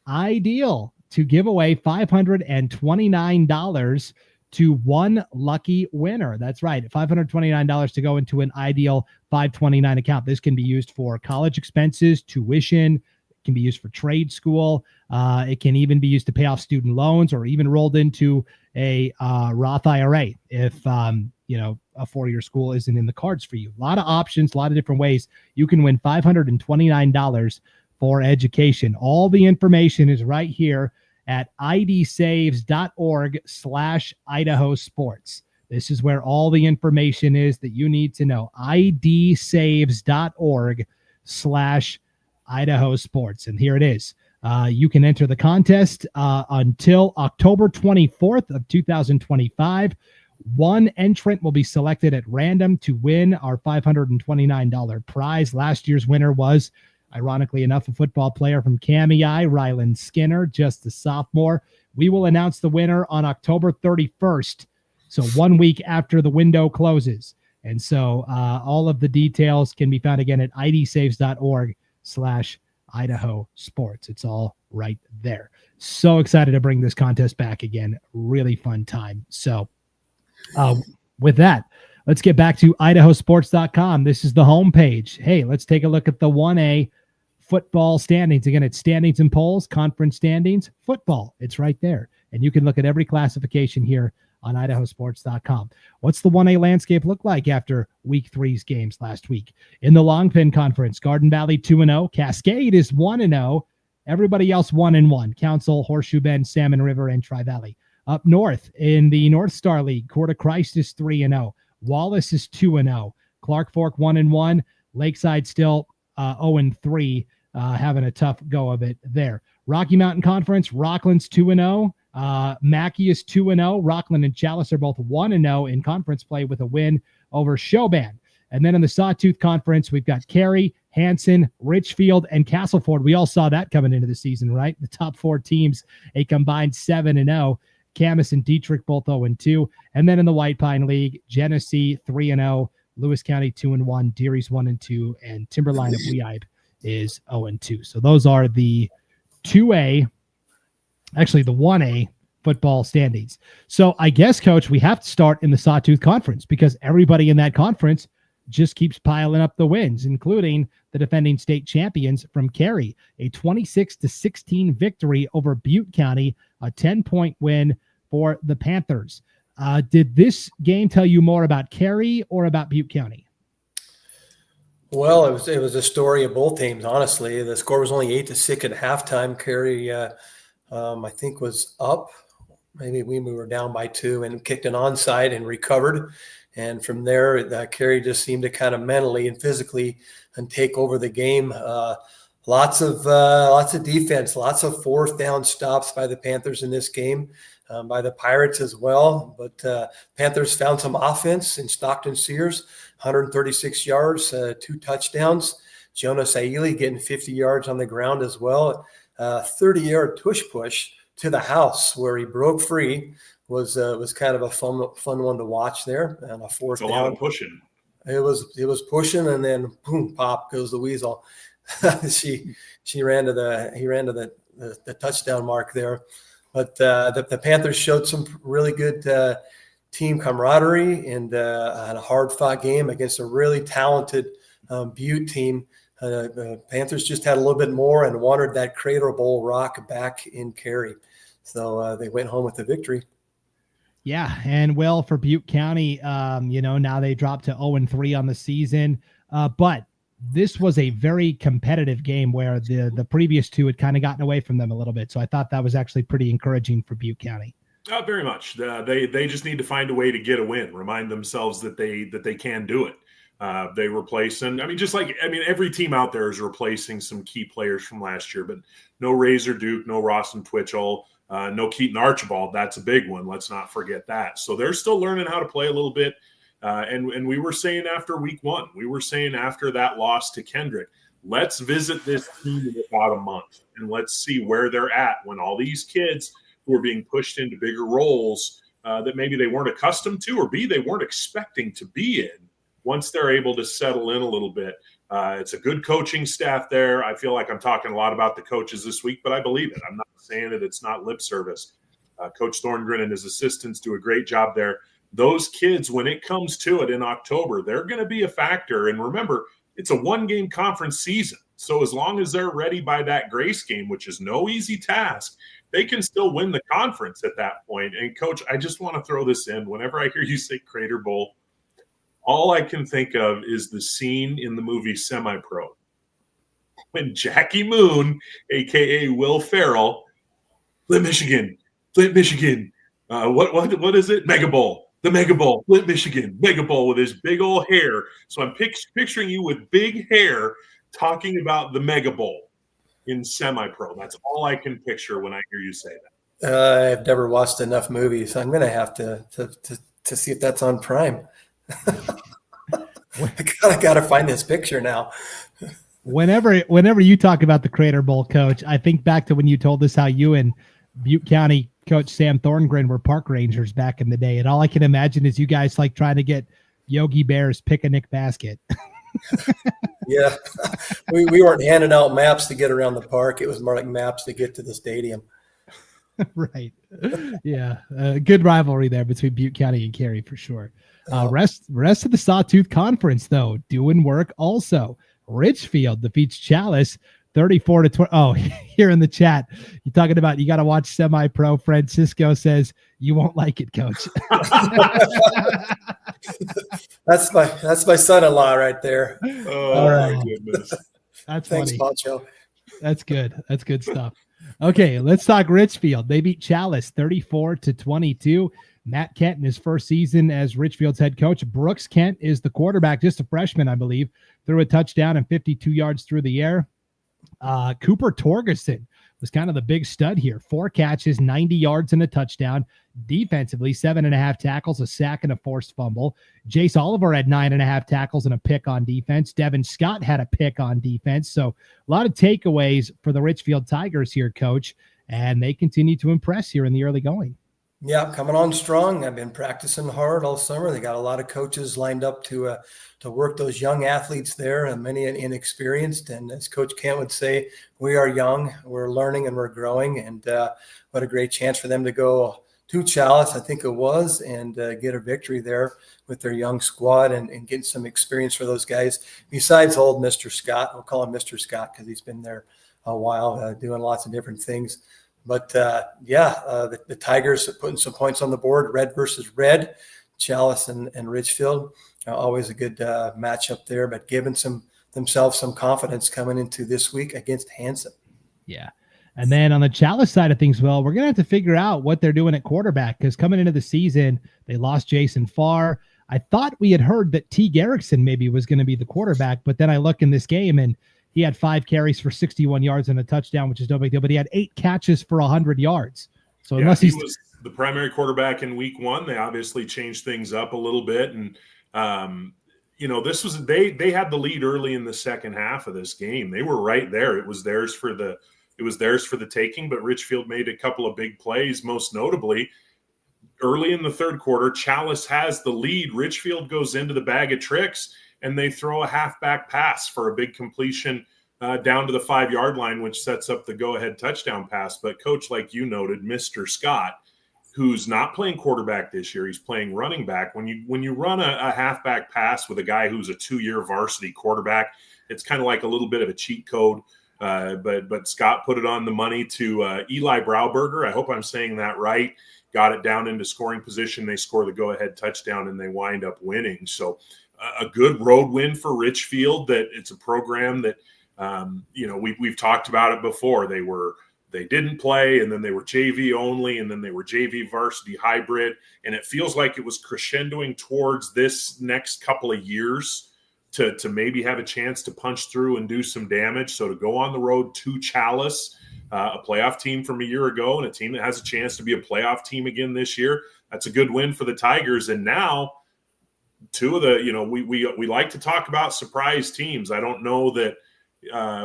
Ideal to give away $529 to one lucky winner. That's right, $529 to go into an Ideal 529 account. This can be used for college expenses, tuition. It can be used for trade school. It can even be used to pay off student loans or even rolled into a Roth IRA if a four-year school isn't in the cards for you. A lot of options, a lot of different ways. You can win $529 for education. All the information is right here at idsaves.org/IdahoSports. This is where all the information is that you need to know. idsaves.org/IdahoSports. And here it is. You can enter the contest until October 24th of 2025. One entrant will be selected at random to win our $529 prize. Last year's winner was, ironically enough, a football player from Kamiah, Ryland Skinner, just a sophomore. We will announce the winner on October 31st, so 1 week after the window closes. And so all of the details can be found again at idsaves.org/IdahoSports. It's all right there. So excited to bring this contest back again. Really fun time. So with that, let's get back to IdahoSports.com. This is the homepage. Hey, let's take a look at the 1A football standings. Again, it's standings and polls, conference standings, football. It's right there. And you can look at every classification here on IdahoSports.com. What's the 1A landscape look like after week 3's games last week? In the Longpin Conference, Garden Valley 2-0. Cascade is 1-0. Everybody else 1-1. Council, Horseshoe Bend, Salmon River, and Tri-Valley. Up north in the North Star League, Court of Christ is 3-0. Wallace is 2-0. Clark Fork 1-1. Lakeside still 0-3, having a tough go of it there. Rocky Mountain Conference, Rockland's 2-0. Mackey is 2-0. Rockland and Chalice are both 1-0 in conference play with a win over Showban. And then in the Sawtooth Conference, we've got Cary, Hansen, Richfield, and Castleford. We all saw that coming into the season, right? The top 4 teams, a combined 7-0. Camas and Dietrich both 0-2. And then in the White Pine League, Genesee 3-0, Lewis County 2-1, Deary's 1-2, and Timberline of Weehype is 0-2. So those are the 2A, actually the 1A football standings. So I guess, Coach, we have to start in the Sawtooth Conference because everybody in that conference just keeps piling up the wins, including the defending state champions from Cary, a 26-16 victory over Butte County, a 10-point win for the Panthers. Did this game tell you more about Cary or about Butte County? Well, it was a story of both teams, honestly. The score was only 8-6 at halftime. Cary, I think, was up. Maybe we were down by 2 and kicked an onside and recovered. And from there, Cary just seemed to kind of mentally and physically and take over the game. Lots of defense, lots of fourth down stops by the Panthers in this game, by the Pirates as well. But Panthers found some offense in Stockton Sears, 136 yards, 2 touchdowns. Jonas Aili getting 50 yards on the ground as well. 30-yard push to the house where he broke free. Was kind of a fun one to watch there, and a fourth down. A lot of pushing. It was pushing, and then boom, pop goes the weasel. He ran to the touchdown mark there, but the Panthers showed some really good team camaraderie and a hard fought game against a really talented Butte team. The Panthers just had a little bit more and wanted that Crater Bowl rock back in Cary, so they went home with the victory. Yeah, and well, for Butte County, now they dropped to 0-3 on the season, but this was a very competitive game where the previous 2 had kind of gotten away from them a little bit. So I thought that was actually pretty encouraging for Butte County. Very much. They just need to find a way to get a win, remind themselves that they can do it. They replace, and every team out there is replacing some key players from last year, but no Razor Duke, no Rawson Twitchell. No Keaton Archibald. That's a big one. Let's not forget that. So they're still learning how to play a little bit. And we were saying after week 1, we were saying after that loss to Kendrick, let's visit this team in about a month and let's see where they're at when all these kids who are being pushed into bigger roles that maybe they weren't accustomed to, or B, they weren't expecting to be in, once they're able to settle in a little bit. It's a good coaching staff there. I feel like I'm talking a lot about the coaches this week, but I believe it. I'm not saying it. It's not lip service. Coach Thorngren and his assistants do a great job there. Those kids, when it comes to it in October, they're going to be a factor. And remember, it's a 1-game conference season. So as long as they're ready by that Grace game, which is no easy task, they can still win the conference at that point. And, Coach, I just want to throw this in. Whenever I hear you say Crater Bowl, all I can think of is the scene in the movie Semi-Pro when Jackie Moon, a.k.a. Will Ferrell, Flint, Michigan. What is it? Mega Bowl. The Mega Bowl. Flint, Michigan. Mega Bowl with his big old hair. So I'm picturing you with big hair talking about the Mega Bowl in Semi-Pro. That's all I can picture when I hear you say that. I've never watched enough movies. I'm going to have to see if that's on Prime. I gotta find this picture now. Whenever you talk about the Crater Bowl, Coach, I think back to when you told us how you and Butte County coach Sam Thorngren were park rangers back in the day, and all I can imagine is you guys like trying to get Yogi Bear's picnic basket. Yeah, we weren't handing out maps to get around the park. It was more like maps to get to the stadium. Right. Yeah. Good rivalry there between Butte County and Cary for sure. Rest of the Sawtooth Conference, though, doing work also. Richfield defeats Chalice 34-20. Oh, here in the chat, you're talking about you got to watch Semi-Pro. Francisco says you won't like it, Coach. That's my son-in-law right there. Oh, all right. My goodness. That's Thanks, funny. Pancho. That's good. That's good stuff. Okay, let's talk Richfield. They beat Chalice 34-22. Matt Kent in his first season as Richfield's head coach. Brooks Kent is the quarterback, just a freshman, I believe, threw a touchdown and 52 yards through the air. Cooper Torgerson was kind of the big stud here. 4 catches, 90 yards, and a touchdown. Defensively, 7.5 tackles, a sack, and a forced fumble. Jace Oliver had 9.5 tackles and a pick on defense. Devin Scott had a pick on defense. So a lot of takeaways for the Richfield Tigers here, Coach, and they continue to impress here in the early going. Yeah, coming on strong. I've been practicing hard all summer. They got a lot of coaches lined up to work those young athletes there, and many inexperienced. And as Coach Kent would say, we are young, we're learning, and we're growing. And what a great chance for them to go to Chalice, I think it was, and get a victory there with their young squad and get some experience for those guys. Besides old Mr. Scott, we'll call him Mr. Scott because he's been there a while, doing lots of different things. But the Tigers are putting some points on the board, red versus red, Chalice and Richfield. Always a good matchup there, but giving themselves some confidence coming into this week against Hansen. Yeah. And then on the Chalice side of things, well, we're going to have to figure out what they're doing at quarterback because coming into the season, they lost Jason Farr. I thought we had heard that T. Garrickson maybe was going to be the quarterback, but then I look in this game and he had 5 carries for 61 yards and a touchdown, which is no big deal, but he had 8 catches for 100 yards. So unless he was the primary quarterback in week 1, they obviously changed things up a little bit. And, this was, they had the lead early in the second half of this game. They were right there. It was theirs for the taking, but Richfield made a couple of big plays, most notably early in the third quarter. Chalice has the lead. Richfield goes into the bag of tricks and they throw a halfback pass for a big completion down to the 5-yard line, which sets up the go-ahead touchdown pass. But Coach, like you noted, Mr. Scott, who's not playing quarterback this year, he's playing running back. When you run a halfback pass with a guy who's a 2-year varsity quarterback, it's kind of like a little bit of a cheat code. But Scott put it on the money to Eli Brauberger. I hope I'm saying that right. Got it down into scoring position. They score the go-ahead touchdown, and they wind up winning. So a good road win for Richfield. That it's a program that we've talked about it before. They didn't play, and then they were JV only, and then they were JV varsity hybrid, and it feels like it was crescendoing towards this next couple of years to maybe have a chance to punch through and do some damage. So to go on the road to Chalice, a playoff team from a year ago, and a team that has a chance to be a playoff team again this year, that's a good win for the Tigers. And now, 2 of the, we like to talk about surprise teams. I don't know that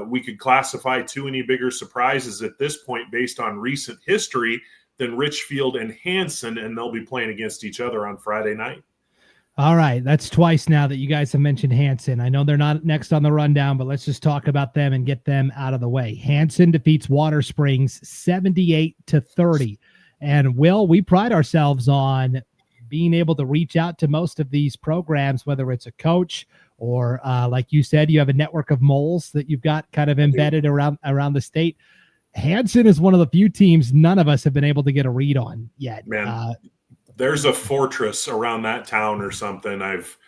we could classify 2 any bigger surprises at this point based on recent history than Richfield and Hansen, and they'll be playing against each other on Friday night. All right. That's twice now that you guys have mentioned Hansen. I know they're not next on the rundown, but let's just talk about them and get them out of the way. Hansen defeats Water Springs 78-30. And Will, we pride ourselves on being able to reach out to most of these programs, whether it's a coach or like you said, you have a network of moles that you've got kind of embedded around the state. Hansen is one of the few teams none of us have been able to get a read on yet. Man, there's a fortress around that town or something. I've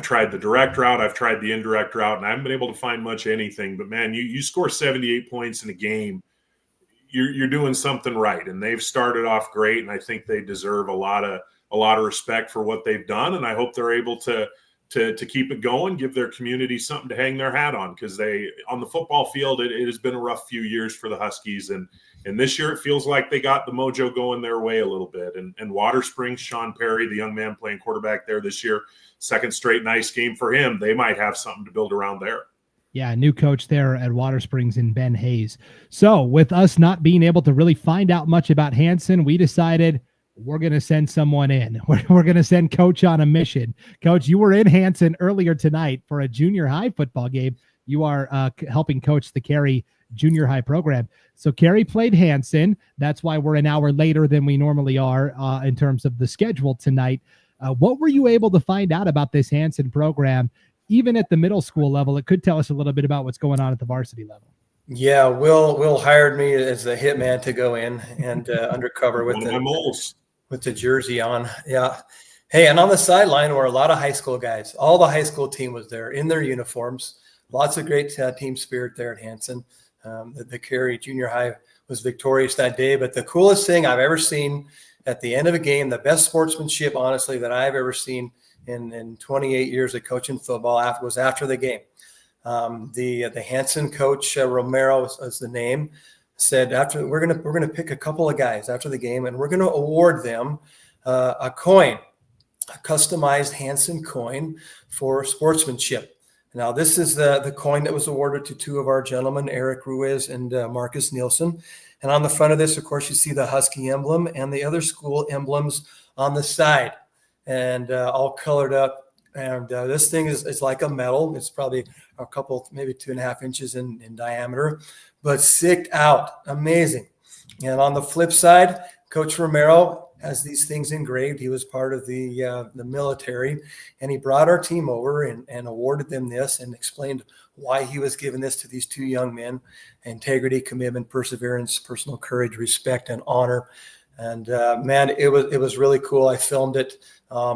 tried the direct route, I've tried the indirect route, and I haven't been able to find much anything. But man, you score 78 points in a game, you're doing something right. And they've started off great, and I think they deserve a lot of respect for what they've done. And I hope they're able to keep it going, give their community something to hang their hat on, because on the football field, it has been a rough few years for the Huskies. And this year it feels like they got the mojo going their way a little bit. And Water Springs, Sean Perry, the young man playing quarterback there this year, second straight nice game for him. They might have something to build around there. Yeah, new coach there at Water Springs in Ben Hayes. So with us not being able to really find out much about Hansen, we decided we're going to send someone in. We're going to send Coach on a mission. Coach, you were in Hansen earlier tonight for a junior high football game. You are helping coach the Cary junior high program. So Cary played Hansen. That's why we're an hour later than we normally are in terms of the schedule tonight. What were you able to find out about this Hansen program, even at the middle school level? It could tell us a little bit about what's going on at the varsity level. Yeah, Will hired me as a hitman to go in and undercover with the jersey on. Yeah. Hey, and on the sideline were a lot of high school guys. All the high school team was there in their uniforms. Lots of great team spirit there at Hansen. The Cary junior high was victorious that day. But the coolest thing I've ever seen at the end of a game, the best sportsmanship, honestly, that I've ever seen in 28 years of coaching football was after the game. The Hansen coach, Romero was the name, said after we're gonna pick a couple of guys after the game, and we're gonna award them a coin, a customized Hansen coin for sportsmanship. Now, this is the coin that was awarded to two of our gentlemen, Eric Ruiz and Marcus Nielsen. And on the front of this, of course, you see the Husky emblem and the other school emblems on the side, and all colored up. And this thing is like a medal. It's probably a couple, maybe 2.5 inches in diameter, but sicked out. Amazing. And on the flip side, Coach Romero has these things engraved. He was part of the military, and he brought our team over and awarded them this and explained why he was giving this to these two young men: integrity, commitment, perseverance, personal courage, respect, and honor. And man, it was really cool. I filmed it.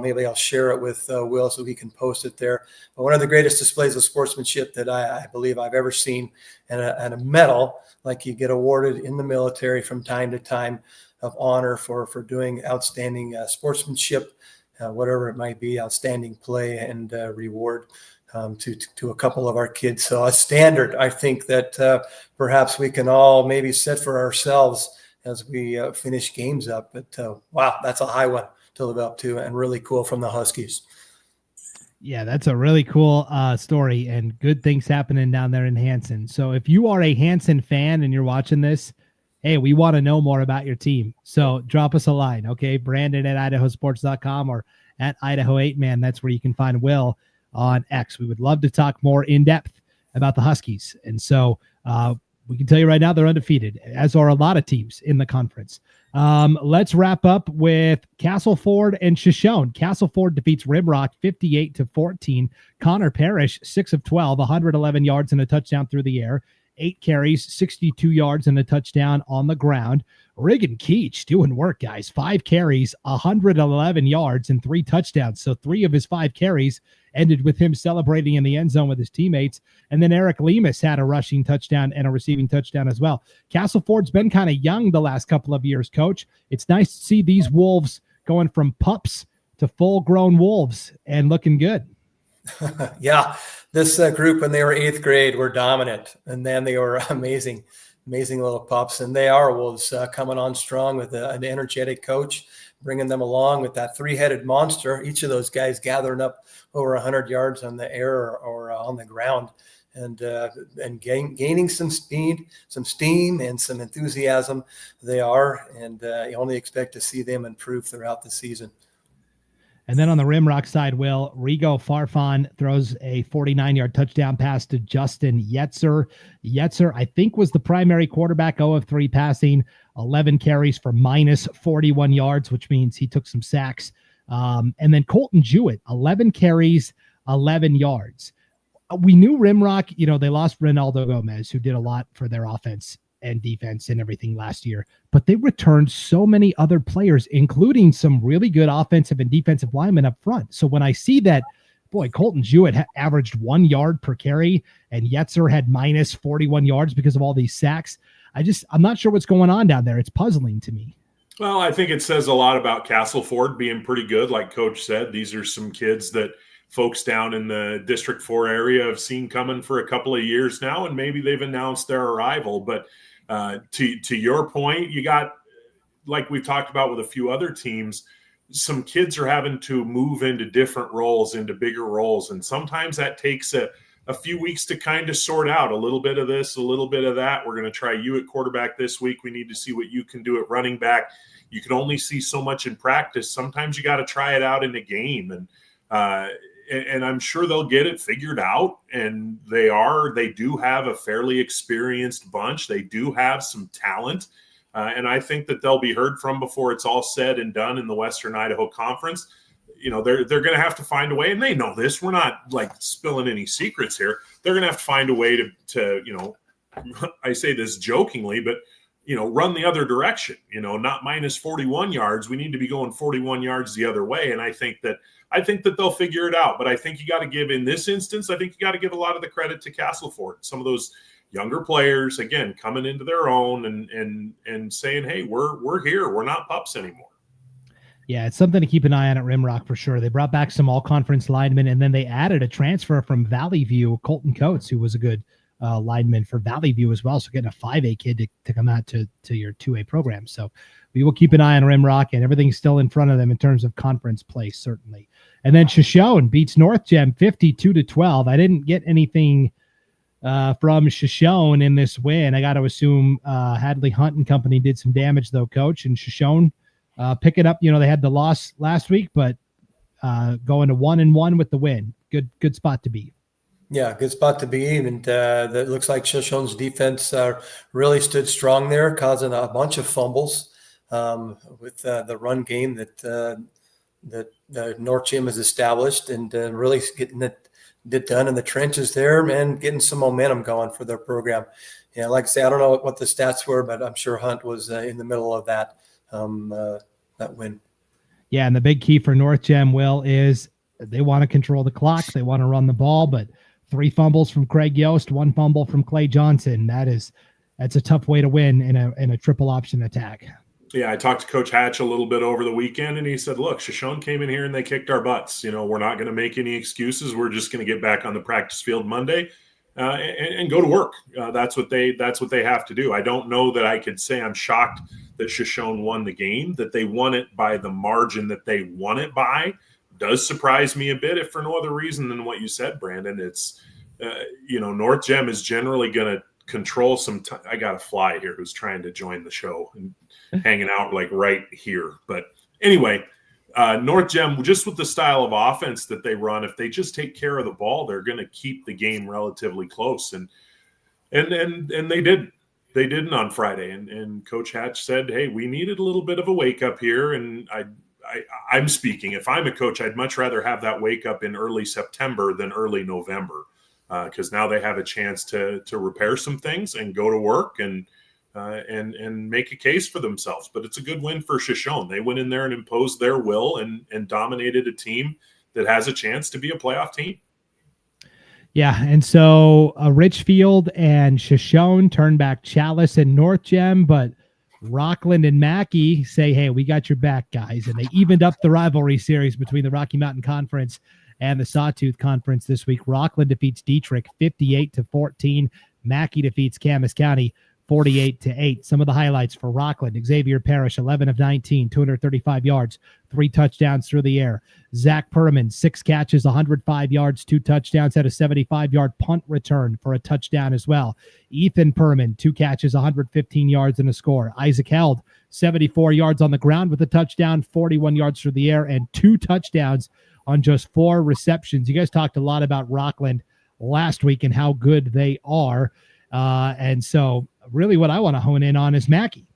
Maybe I'll share it with Will so he can post it there. But one of the greatest displays of sportsmanship that I believe I've ever seen, and a medal like you get awarded in the military from time to time of honor for doing outstanding sportsmanship, whatever it might be, outstanding play, and reward to a couple of our kids. So a standard, I think, that perhaps we can all maybe set for ourselves as we finish games up. But wow, that's a high one to live up to, and really cool from the Huskies. Yeah, that's a really cool story, and good things happening down there in Hansen. So if you are a Hansen fan and you're watching this, hey, we want to know more about your team. So drop us a line, okay? Brandon at IdahoSports.com or at Idaho 8-Man. That's where you can find Will on X. We would love to talk more in depth about the Huskies. And so we can tell you right now they're undefeated, as are a lot of teams in the conference. Let's wrap up with Castleford and Shoshone. Castleford defeats Rimrock 58-14. Connor Parrish, 6 of 12, 111 yards and a touchdown through the air. 8 carries, 62 yards and a touchdown on the ground. Regan Keach doing work, guys. 5 carries, 111 yards and 3 touchdowns. So 3 of his 5 carries ended with him celebrating in the end zone with his teammates. And then Eric Lemus had a rushing touchdown and a receiving touchdown as well. Castleford's been kind of young the last couple of years, Coach. It's nice to see these Wolves going from pups to full-grown Wolves and looking good. Yeah, this group, when they were 8th grade, were dominant, and then they were amazing little pups. And they are Wolves coming on strong with an energetic coach, bringing them along with that 3-headed monster. Each of those guys gathering up over 100 yards on the air or on the ground, and gaining some speed, some steam, and some enthusiasm. They are, and you only expect to see them improve throughout the season. And then on the Rimrock side, Will, Rigo Farfan throws a 49-yard touchdown pass to Justin Yetzer. Yetzer, I think, was the primary quarterback, 0 of 3 passing, 11 carries for minus 41 yards, which means he took some sacks. And then Colton Jewett, 11 carries, 11 yards. We knew Rimrock, they lost Ronaldo Gomez, who did a lot for their offense and defense and everything last year, but they returned so many other players, including some really good offensive and defensive linemen up front. So when I see that, boy, Colton Jewett averaged 1 yard per carry and Yetzer had minus 41 yards because of all these sacks, I'm not sure what's going on down there. It's puzzling to me. Well, I think it says a lot about Castleford being pretty good. Like Coach said, these are some kids that folks down in the District 4 area have seen coming for a couple of years now, and maybe they've announced their arrival. But to your point, you got, like we've talked about with a few other teams, some kids are having to move into different roles, into bigger roles. And sometimes that takes a few weeks to kind of sort out a little bit of this, a little bit of that. We're going to try you at quarterback this week. We need to see what you can do at running back. You can only see so much in practice. Sometimes you got to try it out in a game. And I'm sure they'll get it figured out. And they do have a fairly experienced bunch. They do have some talent. And I think that they'll be heard from before it's all said and done in the Western Idaho Conference. They're going to have to find a way, and they know this. We're not like spilling any secrets here. They're going to have to find a way to I say this jokingly, but run the other direction, not minus 41 yards. We need to be going 41 yards the other way. And I think that they'll figure it out. But I think you got to give, in this instance, I think you got to give a lot of the credit to Castleford. Some of those younger players, again, coming into their own and saying, hey, we're here. We're not pups anymore. Yeah, it's something to keep an eye on at Rimrock for sure. They brought back some all-conference linemen, and then they added a transfer from Valley View, Colton Coates, who was a good lineman for Valley View as well. So getting a 5A kid to come out to your 2A program. So we will keep an eye on Rimrock, and everything's still in front of them in terms of conference play, certainly. And then Shoshone beats North Gem 52-12. I didn't get anything from Shoshone in this win. I got to assume Hadley Hunt and company did some damage, though, Coach. And Shoshone pick it up. They had the loss last week, but going to 1-1 with the win. Good spot to be. Yeah, good spot to be. And that looks like Shoshone's defense really stood strong there, causing a bunch of fumbles with the run game that North Gym has established, and really getting it done in the trenches there, man, getting some momentum going for their program. Yeah, like I say, I don't know what the stats were, but I'm sure Hunt was in the middle of that win. Yeah, and the big key for North Gem, Will, is they want to control the clock. They want to run the ball, but 3 fumbles from Craig Yost, 1 fumble from Clay Johnson. That's a tough way to win in a triple option attack. Yeah, I talked to Coach Hatch a little bit over the weekend, and he said, look, Shoshone came in here and they kicked our butts. We're not going to make any excuses. We're just going to get back on the practice field Monday and go to work. That's what they have to do. I don't know that I could say I'm shocked that Shoshone won the game, that they won it by the margin that they won it by. Does surprise me a bit, if for no other reason than what you said, Brandon. It's, North Gem is generally going to control some time. I got a fly here who's trying to join the show and hanging out like right here. But anyway, North Gem, just with the style of offense that they run, if they just take care of the ball, they're going to keep the game relatively close. And they did. They didn't on Friday. And Coach Hatch said, hey, we needed a little bit of a wake up here. And I'm speaking, if I'm a coach, I'd much rather have that wake up in early September than early November, because now they have a chance to repair some things and go to work and make a case for themselves. But it's a good win for Shoshone. They went in there and imposed their will and dominated a team that has a chance to be a playoff team. Yeah, and so Richfield and Shoshone turn back Chalice and North Gem, but Rockland and Mackey say, hey, we got your back, guys. And they evened up the rivalry series between the Rocky Mountain Conference and the Sawtooth Conference this week. Rockland defeats Dietrich 58-14. Mackey defeats Camas County 48-8. Some of the highlights for Rockland: Xavier Parrish, 11 of 19, 235 yards, 3 touchdowns through the air. Zach Perman, 6 catches, 105 yards, 2 touchdowns, had a 75-yard punt return for a touchdown as well. Ethan Perman, 2 catches, 115 yards and a score. Isaac Held, 74 yards on the ground with a touchdown, 41 yards through the air, and 2 touchdowns on just 4 receptions. You guys talked a lot about Rockland last week and how good they are. And so really what I want to hone in on is Mackey,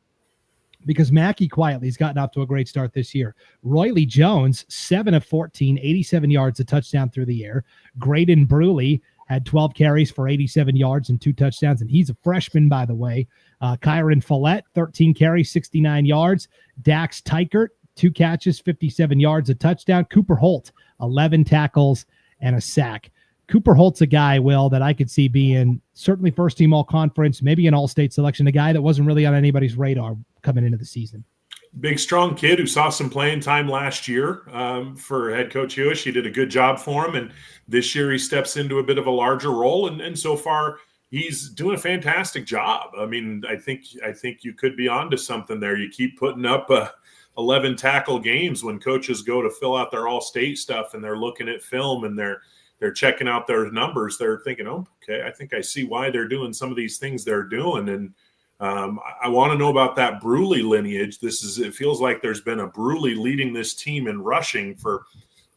because Mackey quietly has gotten off to a great start this year. Royley Jones, 7 of 14, 87 yards, a touchdown through the air. Graydon Bruley had 12 carries for 87 yards and 2 touchdowns, and he's a freshman, by the way. Kyron Follett, 13 carries, 69 yards. Dax Tykert, 2 catches, 57 yards, a touchdown. Cooper Holt, 11 tackles and a sack. Cooper Holt's a guy, Will, that I could see being certainly first-team all-conference, maybe an all-state selection, a guy that wasn't really on anybody's radar coming into the season. Big, strong kid who saw some playing time last year for head coach Hewish. He did a good job for him, and this year he steps into a bit of a larger role, and so far he's doing a fantastic job. I mean, I think you could be onto something there. You keep putting up 11 tackle games when coaches go to fill out their all-state stuff, and they're looking at film and they're checking out their numbers. They're thinking, oh, okay, I think I see why they're doing some of these things they're doing. And I want to know about that Bruley lineage. It feels like there's been a Bruley leading this team in rushing for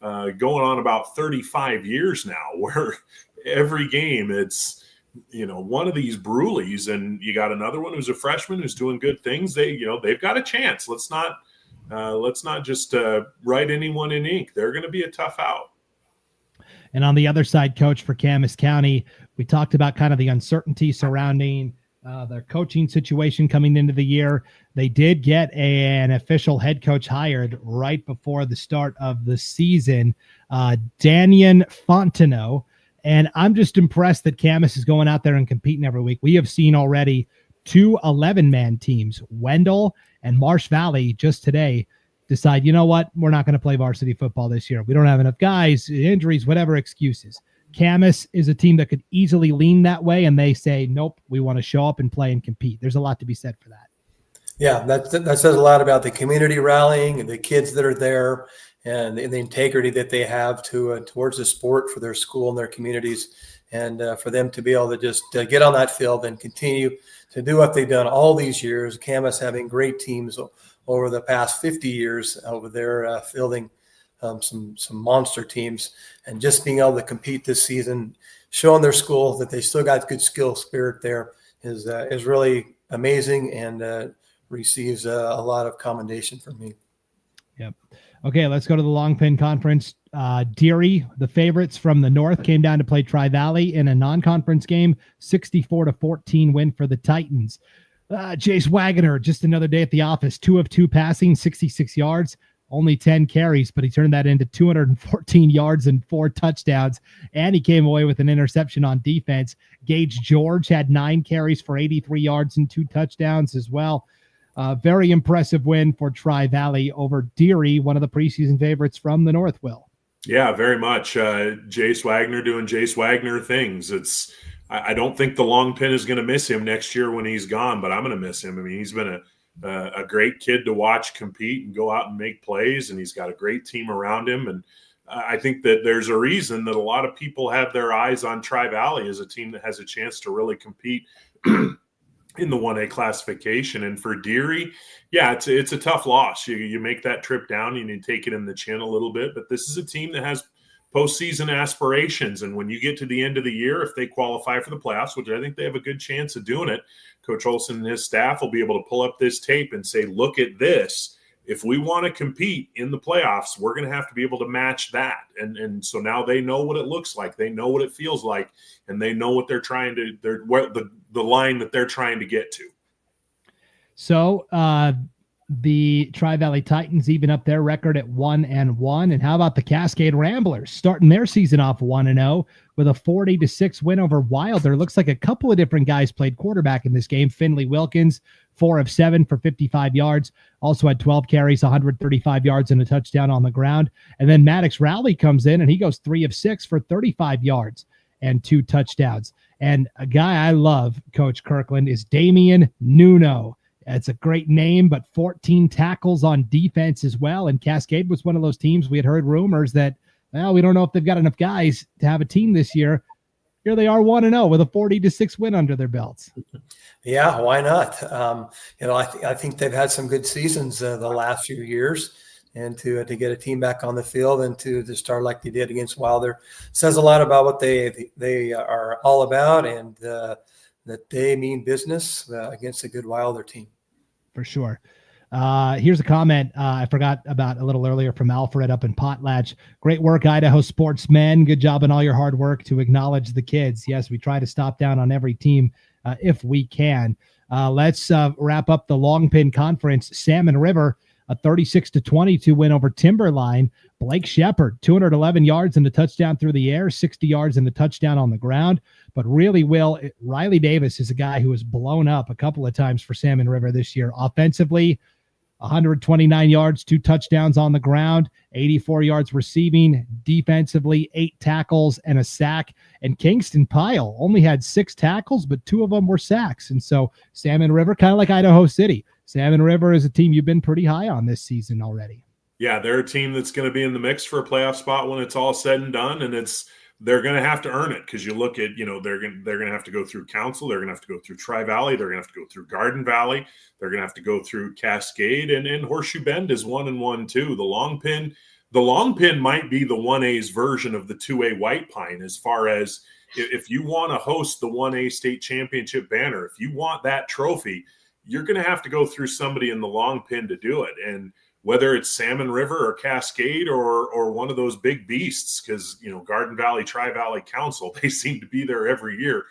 going on about 35 years now, where every game it's, one of these Bruleys, and you got another one who's a freshman who's doing good things. They've got a chance. Let's not just write anyone in ink. They're going to be a tough out. And on the other side, Coach, for Camas County, we talked about kind of the uncertainty surrounding their coaching situation coming into the year. They did get an official head coach hired right before the start of the season, Danian Fontenot. And I'm just impressed that Camas is going out there and competing every week. We have seen already 2 11-man teams, Wendell and Marsh Valley, just today decide, you know what, we're not going to play varsity football this year. We don't have enough guys, injuries, whatever excuses. Camas is a team that could easily lean that way, and they say, nope, we want to show up and play and compete. There's a lot to be said for that. Yeah, that says a lot about the community rallying and the kids that are there, and the integrity that they have towards the sport for their school and their communities, and for them to be able to just get on that field and continue to do what they've done all these years. Camas having great teams over the past 50 years over there, fielding some monster teams, and just being able to compete this season, showing their school that they still got good skill spirit there is really amazing, and receives a lot of commendation from me. Yep. Okay, let's go to the Long Pin Conference. Deary, the favorites from the north, came down to play Tri-Valley in a non-conference game, 64-14 win for the Titans. Jace Wagner, just another day at the office, 2 of 2 passing, 66 yards, only 10 carries, but he turned that into 214 yards and 4 touchdowns, and he came away with an interception on defense. Gage George had 9 carries for 83 yards and 2 touchdowns as well. Very impressive win for Tri-Valley over Deary, one of the preseason favorites from the north, Will. Yeah, very much. Jace Wagner doing Jace Wagner things. I don't think the Long Pin is going to miss him next year when he's gone, but I'm going to miss him. I mean, he's been a great kid to watch compete and go out and make plays, and he's got a great team around him. And I think that there's a reason that a lot of people have their eyes on Tri-Valley as a team that has a chance to really compete in the 1A classification. And for Deary, yeah, it's a tough loss. You make that trip down, you need to take it in the chin a little bit, but this is a team that has postseason aspirations. And when you get to the end of the year, if they qualify for the playoffs, which I think they have a good chance of doing it, Coach Olson and his staff will be able to pull up this tape and say, look at this. If we want to compete in the playoffs, we're going to have to be able to match that. And so now they know what it looks like. They know what it feels like, and they know what they're trying to, the line that they're trying to get to. So the Tri-Valley Titans even up their record at 1-1. And how about the Cascade Ramblers starting their season off 1-0 with a 40-6 win over Wilder? Looks like a couple of different guys played quarterback in this game. Finley Wilkins, 4 of 7 for 55 yards, also had 12 carries, 135 yards and a touchdown on the ground. And then Maddox Rowley comes in and he goes 3 of 6 for 35 yards and 2 touchdowns. And a guy I love, Coach Kirkland, is Damian Nuno. It's a great name, but 14 tackles on defense as well. And Cascade was one of those teams we had heard rumors that, well, we don't know if they've got enough guys to have a team this year. Here they are 1-0 with a 40-6 win under their belts. Yeah, why not? I think they've had some good seasons the last few years, and to get a team back on the field and to start like they did against Wilder says a lot about what they are all about, and that they mean business against a good Wilder team. For sure. Here's a comment I forgot about a little earlier from Alfred up in Potlatch. Great work, Idaho sportsmen. Good job on all your hard work to acknowledge the kids. Yes, we try to stop down on every team if we can. Let's wrap up the Long Pin Conference. Salmon River, a 36-22 win over Timberline. Blake Shepard, 211 yards and a touchdown through the air, 60 yards and a touchdown on the ground. But really, Riley Davis is a guy who has blown up a couple of times for Salmon River this year. Offensively, 129 yards, 2 touchdowns on the ground, 84 yards receiving. Defensively, 8 tackles and a sack. And Kingston Pyle only had 6 tackles, but 2 of them were sacks. And so Salmon River, kind of like Idaho City, Salmon River is a team you've been pretty high on this season already. Yeah, they're a team that's going to be in the mix for a playoff spot when it's all said and done, and they're going to have to earn it, because you look at, they're going to have to go through Council, they're going to have to go through Tri-Valley, they're going to have to go through Garden Valley, they're going to have to go through Cascade, and Horseshoe Bend is 1-1 too. The Long Pin might be the 1A's version of the 2A White Pine, as far as if you want to host the 1A state championship banner, if you want that trophy, you're going to have to go through somebody in the Long Pin to do it. And whether it's Salmon River or Cascade or one of those big beasts, because, Garden Valley, Tri-Valley, Council, they seem to be there every year.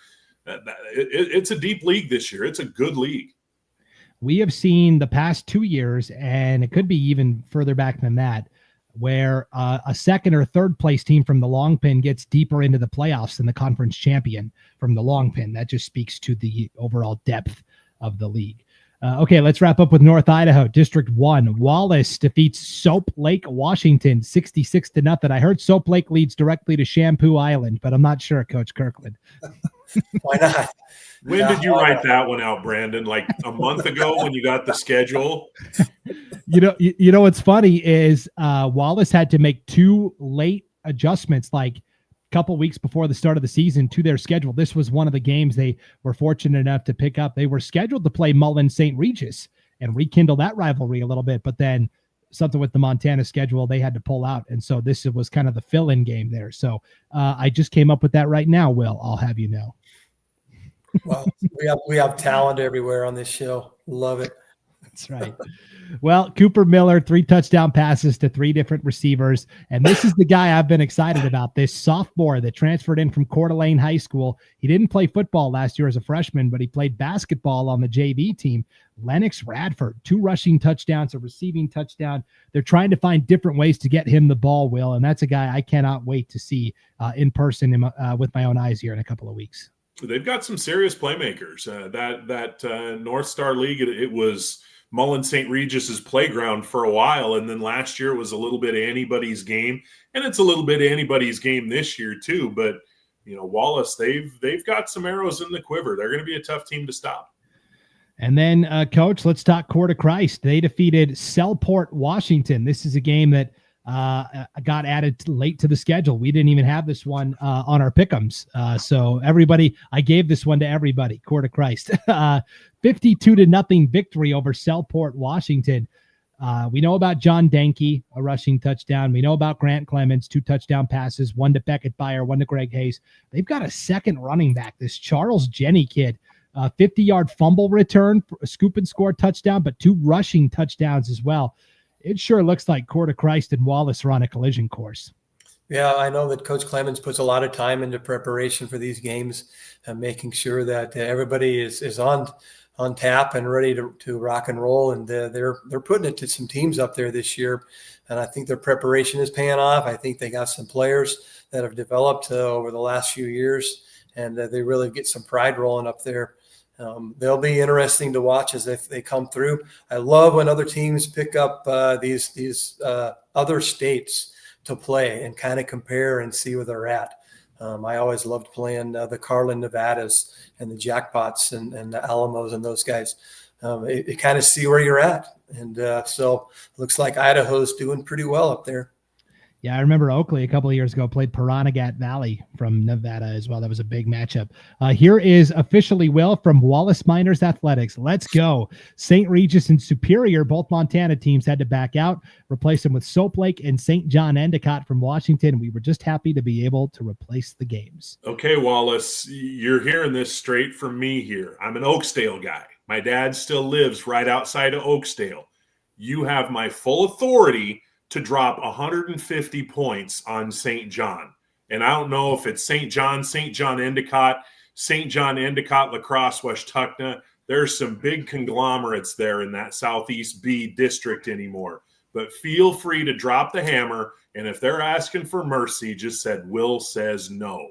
It's a deep league this year. It's a good league. We have seen the past 2 years, and it could be even further back than that, where a second or third place team from the Long Pin gets deeper into the playoffs than the conference champion from the Long Pin. That just speaks to the overall depth of the league. Okay, let's wrap up with North Idaho. District 1, Wallace defeats Soap Lake, Washington, 66-0. I heard Soap Lake leads directly to Shampoo Island, but I'm not sure, Coach Kirkland. Why not? When did you write that one out, Brandon? Like a month ago when you got the schedule? You know what's funny is Wallace had to make 2 late adjustments, like a couple weeks before the start of the season, to their schedule. This was one of the games they were fortunate enough to pick up. They were scheduled to play Mullen St. Regis and rekindle that rivalry a little bit, but then something with the Montana schedule, they had to pull out. And so this was kind of the fill-in game there. So I just came up with that right now, Will. I'll have you know. Well, we have talent everywhere on this show. Love it. That's right. Well, Cooper Miller, 3 touchdown passes to 3 different receivers. And this is the guy I've been excited about, this sophomore that transferred in from Coeur d'Alene High School. He didn't play football last year as a freshman, but he played basketball on the JV team. Lennox Radford, 2 rushing touchdowns, a receiving touchdown. They're trying to find different ways to get him the ball, Will. And that's a guy I cannot wait to see in person with my own eyes here in a couple of weeks. They've got some serious playmakers. That North Star League, it was Mullen St. Regis's playground for a while, and then last year it was a little bit of anybody's game, and it's a little bit of anybody's game this year too. But Wallace, they've got some arrows in the quiver. They're going to be a tough team to stop. And then, Coach, let's talk Coeur Christ. They defeated Sellport, Washington. This is a game that got added late to the schedule. We didn't even have this one on our pick'ems. So everybody, I gave this one to everybody. Coeur Christ, 52-0 victory over Sellport, Washington. We know about John Danke, a rushing touchdown. We know about Grant Clemens, 2 touchdown passes, 1 to Beckett Byer, 1 to Greg Hayes. They've got a second running back, this Charles Jenny kid, 50-yard fumble return, a scoop and score touchdown, but 2 rushing touchdowns as well. It sure looks like Coeur Christ and Wallace are on a collision course. Yeah, I know that Coach Clemens puts a lot of time into preparation for these games and making sure that everybody is on tap and ready to rock and roll. And they're putting it to some teams up there this year. And I think their preparation is paying off. I think they got some players that have developed over the last few years, and they really get some pride rolling up there. They'll be interesting to watch as they come through. I love when other teams pick up these other states to play and kind of compare and see where they're at. I always loved playing the Carlin Nevadas and the Jackpots and the Alamos and those guys. You kind of see where you're at. And so it looks like Idaho's doing pretty well up there. Yeah, I remember Oakley a couple of years ago played Piranagat Valley from Nevada as well. That was a big matchup. Here is officially Will from Wallace Miners Athletics. Let's go. St. Regis and Superior, both Montana teams, had to back out, replace them with Soap Lake and St. John Endicott from Washington. We were just happy to be able to replace the games. Okay, Wallace, you're hearing this straight from me here. I'm an Oaksdale guy. My dad still lives right outside of Oaksdale. You have my full authority to drop 150 points on St. John. And I don't know if it's St. John Endicott, St. John Endicott, La Crosse, Washtuckna. There's some big conglomerates there in that Southeast B district anymore. But feel free to drop the hammer. And if they're asking for mercy, just said, Will says no.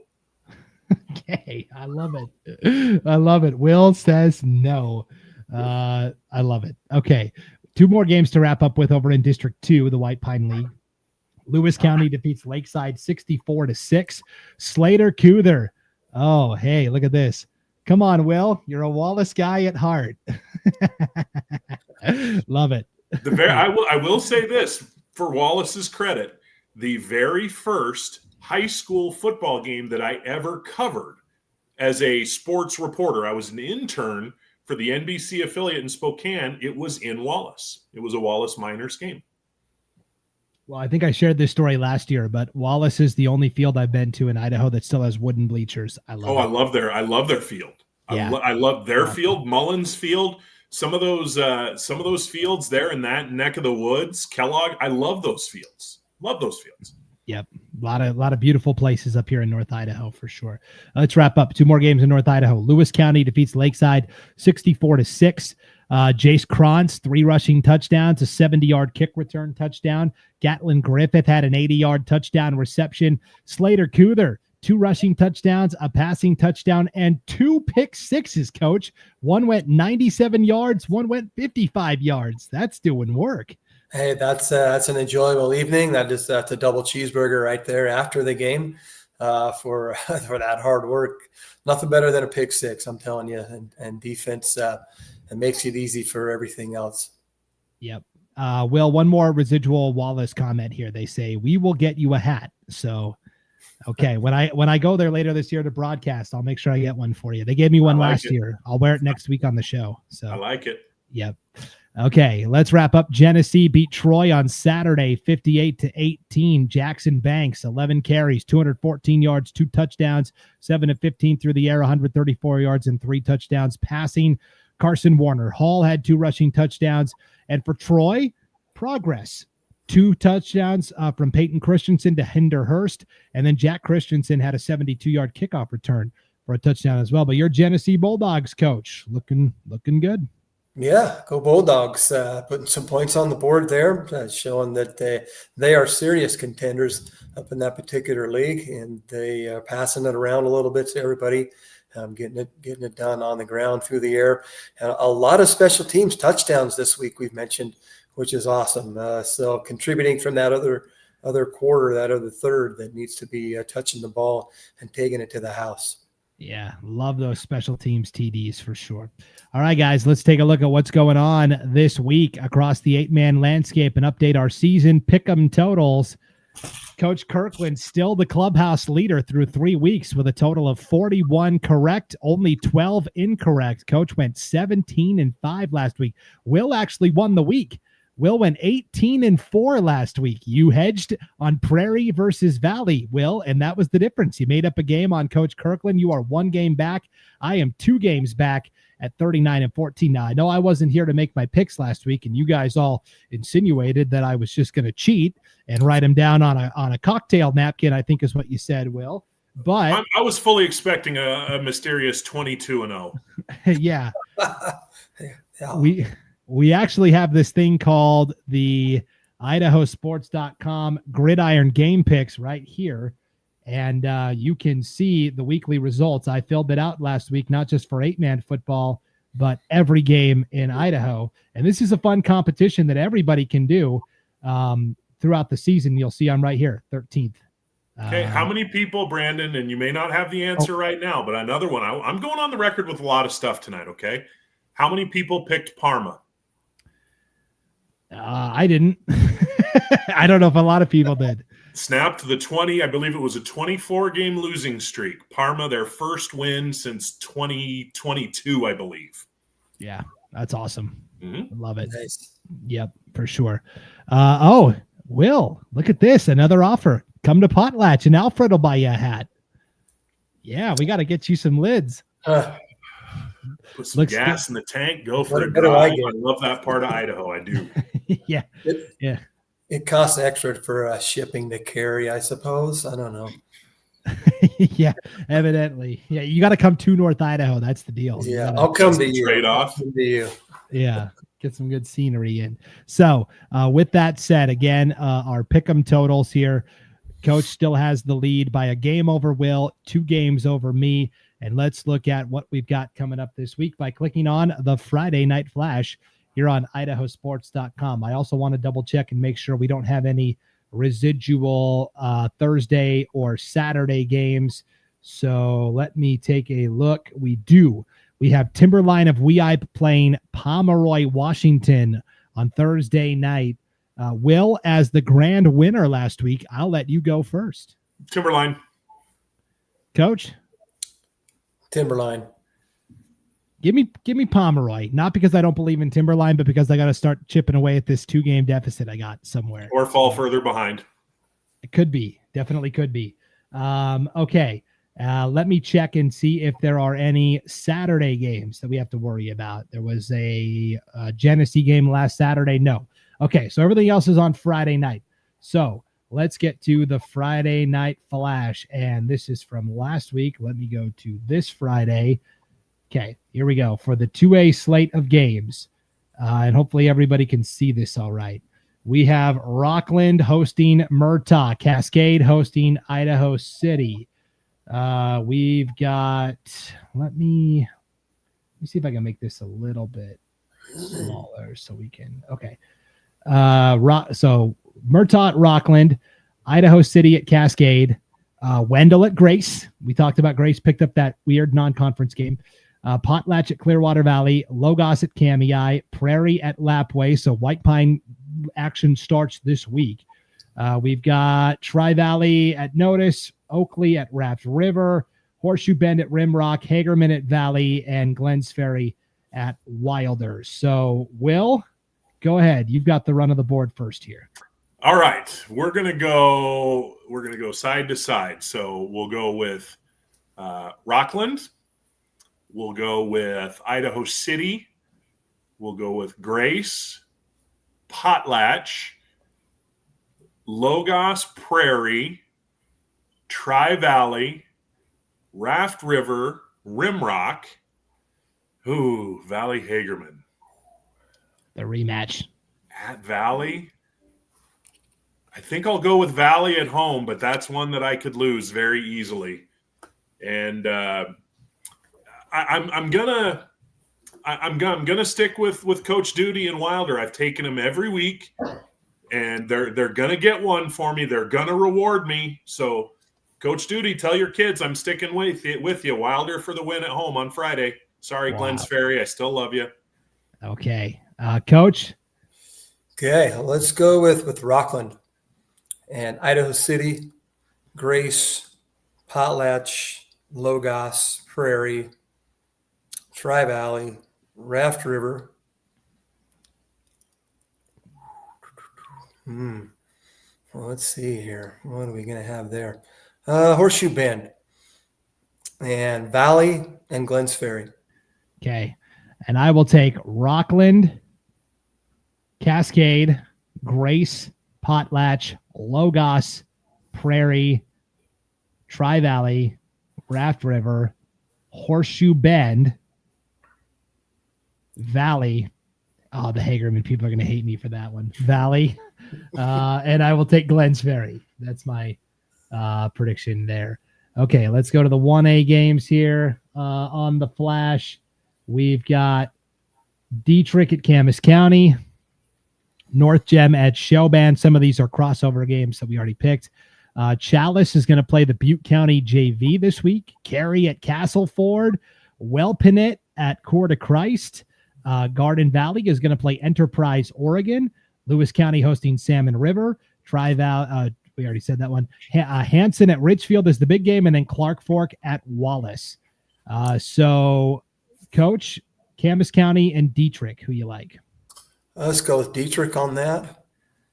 Okay, I love it. I love it. Will says no. I love it. Okay. 2 more games to wrap up with over in District 2, the White Pine League. Lewis County defeats Lakeside 64-6. Slater Couther. Oh, hey, look at this. Come on, Will. You're a Wallace guy at heart. Love it. I will say this, for Wallace's credit, the very first high school football game that I ever covered as a sports reporter, I was an intern for the NBC affiliate in Spokane. It was in Wallace. It was a Wallace Miners game. Well, I think I shared this story last year, but Wallace is the only field I've been to in Idaho that still has wooden bleachers. I love their field. Yeah. I love their field, Mullins Field. Some of those fields there in that neck of the woods, Kellogg. I love those fields. Yep. A lot of beautiful places up here in North Idaho for sure. Let's wrap up. 2 more games in North Idaho. Lewis County defeats Lakeside 64-6. Jace Krantz, 3 rushing touchdowns, a 70-yard kick return touchdown. Gatlin Griffith had an 80-yard touchdown reception. Slater Couther 2 rushing touchdowns, a passing touchdown, and 2 pick sixes, Coach. One went 97 yards, one went 55 yards. That's doing work. Hey, that's an enjoyable evening. That's a double cheeseburger right there after the game for that hard work. Nothing better than a pick six, I'm telling you. And defense, it makes it easy for everything else. Yep. Will, one more residual Wallace comment here. They say, we will get you a hat. So, okay, when I go there later this year to broadcast, I'll make sure I get one for you. They gave me one last year. I'll wear it next week on the show. So I like it. Yep. Okay, let's wrap up. Genesee beat Troy on Saturday, 58-18. Jackson Banks, 11 carries, 214 yards, 2 touchdowns, 7 of 15 through the air, 134 yards and 3 touchdowns. Passing, Carson Warner. Hall had 2 rushing touchdowns. And for Troy, progress. 2 touchdowns from Peyton Christensen to Hinder Hurst. And then Jack Christensen had a 72-yard kickoff return for a touchdown as well. But your Genesee Bulldogs, Coach, looking good. Yeah, go Bulldogs. Putting some points on the board there, showing that they are serious contenders up in that particular league, and they are passing it around a little bit to everybody, getting it done on the ground, through the air. And a lot of special teams touchdowns this week we've mentioned, which is awesome. So contributing from that other quarter, that other third that needs to be touching the ball and taking it to the house. Yeah, love those special teams TDs for sure. All right, guys, let's take a look at what's going on this week across the 8-man landscape and update our season pick'em totals. Coach Kirkland still the clubhouse leader through 3 weeks with a total of 41 correct, only 12 incorrect. Coach went 17-5 last week. Will actually won the week. Will went 18-4 last week. You hedged on Prairie versus Valley, Will, and that was the difference. You made up a game on Coach Kirkland. You are 1 game back. I am 2 games back at 39-14. Now, I know I wasn't here to make my picks last week, and you guys all insinuated that I was just going to cheat and write them down on a cocktail napkin, I think is what you said, Will. But I was fully expecting a mysterious 22-0. Yeah. Yeah. We actually have this thing called the IdahoSports.com Gridiron Game Picks right here. And you can see the weekly results. I filled it out last week, not just for 8-man football, but every game in Idaho. And this is a fun competition that everybody can do throughout the season. You'll see I'm right here, 13th. Okay, how many people, Brandon, and you may not have the answer right now, but another one. I'm going on the record with a lot of stuff tonight, okay? How many people picked Parma? I didn't. I don't know if a lot of people did. Snapped the 20. I believe it was a 24-game losing streak. Parma, their first win since 2022, I believe. Yeah, that's awesome. Mm-hmm. Love it. Nice. Yep, for sure. Will, look at this. Another offer. Come to Potlatch and Alfred will buy you a hat. Yeah, we got to get you some lids. Put some gas in the tank, go for it. I love that part of Idaho. I do. Yeah. It costs extra for shipping to carry, I suppose. I don't know. Yeah, evidently. Yeah, you got to come to North Idaho. That's the deal. Yeah, I'll come to you. Trade off. To you. Yeah, get some good scenery in. So, with that said, again, our pick'em totals here. Coach still has the lead by a game over Will, 2 games over me. And let's look at what we've got coming up this week by clicking on the Friday Night Flash here on IdahoSports.com. I also want to double check and make sure we don't have any residual Thursday or Saturday games. So let me take a look. We do. We have Timberline of Weeye playing Pomeroy, Washington on Thursday night. Will, as the grand winner last week, I'll let you go first. Timberline. Coach? Timberline. Give me Pomeroy, not because I don't believe in Timberline, but because I got to start chipping away at this 2-game deficit I got somewhere. Or fall further behind. It could be. Definitely could be. Okay. Let me check and see if there are any Saturday games that we have to worry about. There was a Genesee game last Saturday. No. Okay, so everything else is on Friday night. So let's get to the Friday Night Flash. And this is from last week. Let me go to this Friday. Okay, here we go for the 2A slate of games. And hopefully everybody can see this all right. We have Rockland hosting Murtaugh, Cascade hosting Idaho City, We've got, let me see if I can make this a little bit smaller so we can, okay. So Murtaugh at Rockland, Idaho City at Cascade, Wendell at Grace. We talked about Grace picked up that weird non-conference game. Potlatch at Clearwater Valley, Logos at Kamiah, Prairie at Lapway. So White Pine action starts this week. We've got Tri-Valley at Notice, Oakley at Raft River, Horseshoe Bend at Rimrock, Hagerman at Valley, and Glens Ferry at Wilder. So, Will, go ahead. You've got the run of the board first here. All right. We're gonna go side to side. So we'll go with Rockland. We'll go with Idaho City. We'll go with Grace, Potlatch, Logos Prairie, Tri-Valley, Raft River, Rimrock, Valley Hagerman. The rematch. At Valley, I think I'll go with Valley at home, but that's one that I could lose very easily. And I'm gonna stick with Coach Duty and Wilder. I've taken him every week, and they're gonna get one for me. They're gonna reward me. So, Coach Duty, tell your kids I'm sticking with you. Wilder for the win at home on Friday. Sorry, wow. Glens Ferry, I still love you. Okay, Coach. Okay, let's go with Rockland and Idaho City, Grace, Potlatch, Logos, Prairie, Tri-Valley, Raft River. Well, let's see here. What are we going to have there? Horseshoe Bend and Valley and Glens Ferry. Okay. And I will take Rockland, Cascade, Grace, Potlatch, Logos, Prairie, Tri-Valley, Raft River, Horseshoe Bend, Valley. Oh, the Hagerman people are going to hate me for that one. Valley. And I will take Glens Ferry. That's my prediction there. Okay, let's go to the 1A games here on the flash. We've got Dietrich at Camas County, North Gem at Shellban. Some of these are crossover games that we already picked. Chalice is going to play the Butte County JV this week. Cary at Castleford. Welpinit at Coeur de Christ. Garden Valley is going to play Enterprise, Oregon. Lewis County hosting Salmon River. Tri-Valley, we already said that one. Hansen at Richfield is the big game, and then Clark Fork at Wallace. So, Coach, Camas County and Dietrich, who you like? Let's go with Dietrich on that.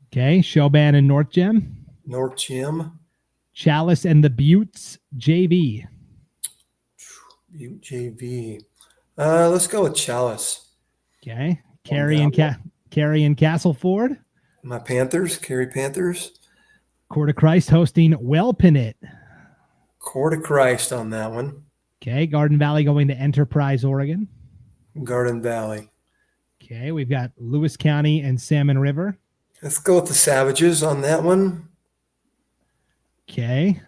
Okay, Showban and North Gem. North Gem. Chalice and the Buttes JV. Butte JV. Let's go with Chalice. Okay, Cary and Castleford. My Panthers, Cary Panthers. Coeur de Christ hosting Welpinit. Coeur de Christ on that one. Okay, Garden Valley going to Enterprise, Oregon. Garden Valley. Okay, we've got Lewis County and Salmon River. Let's go with the Savages on that one. Okay.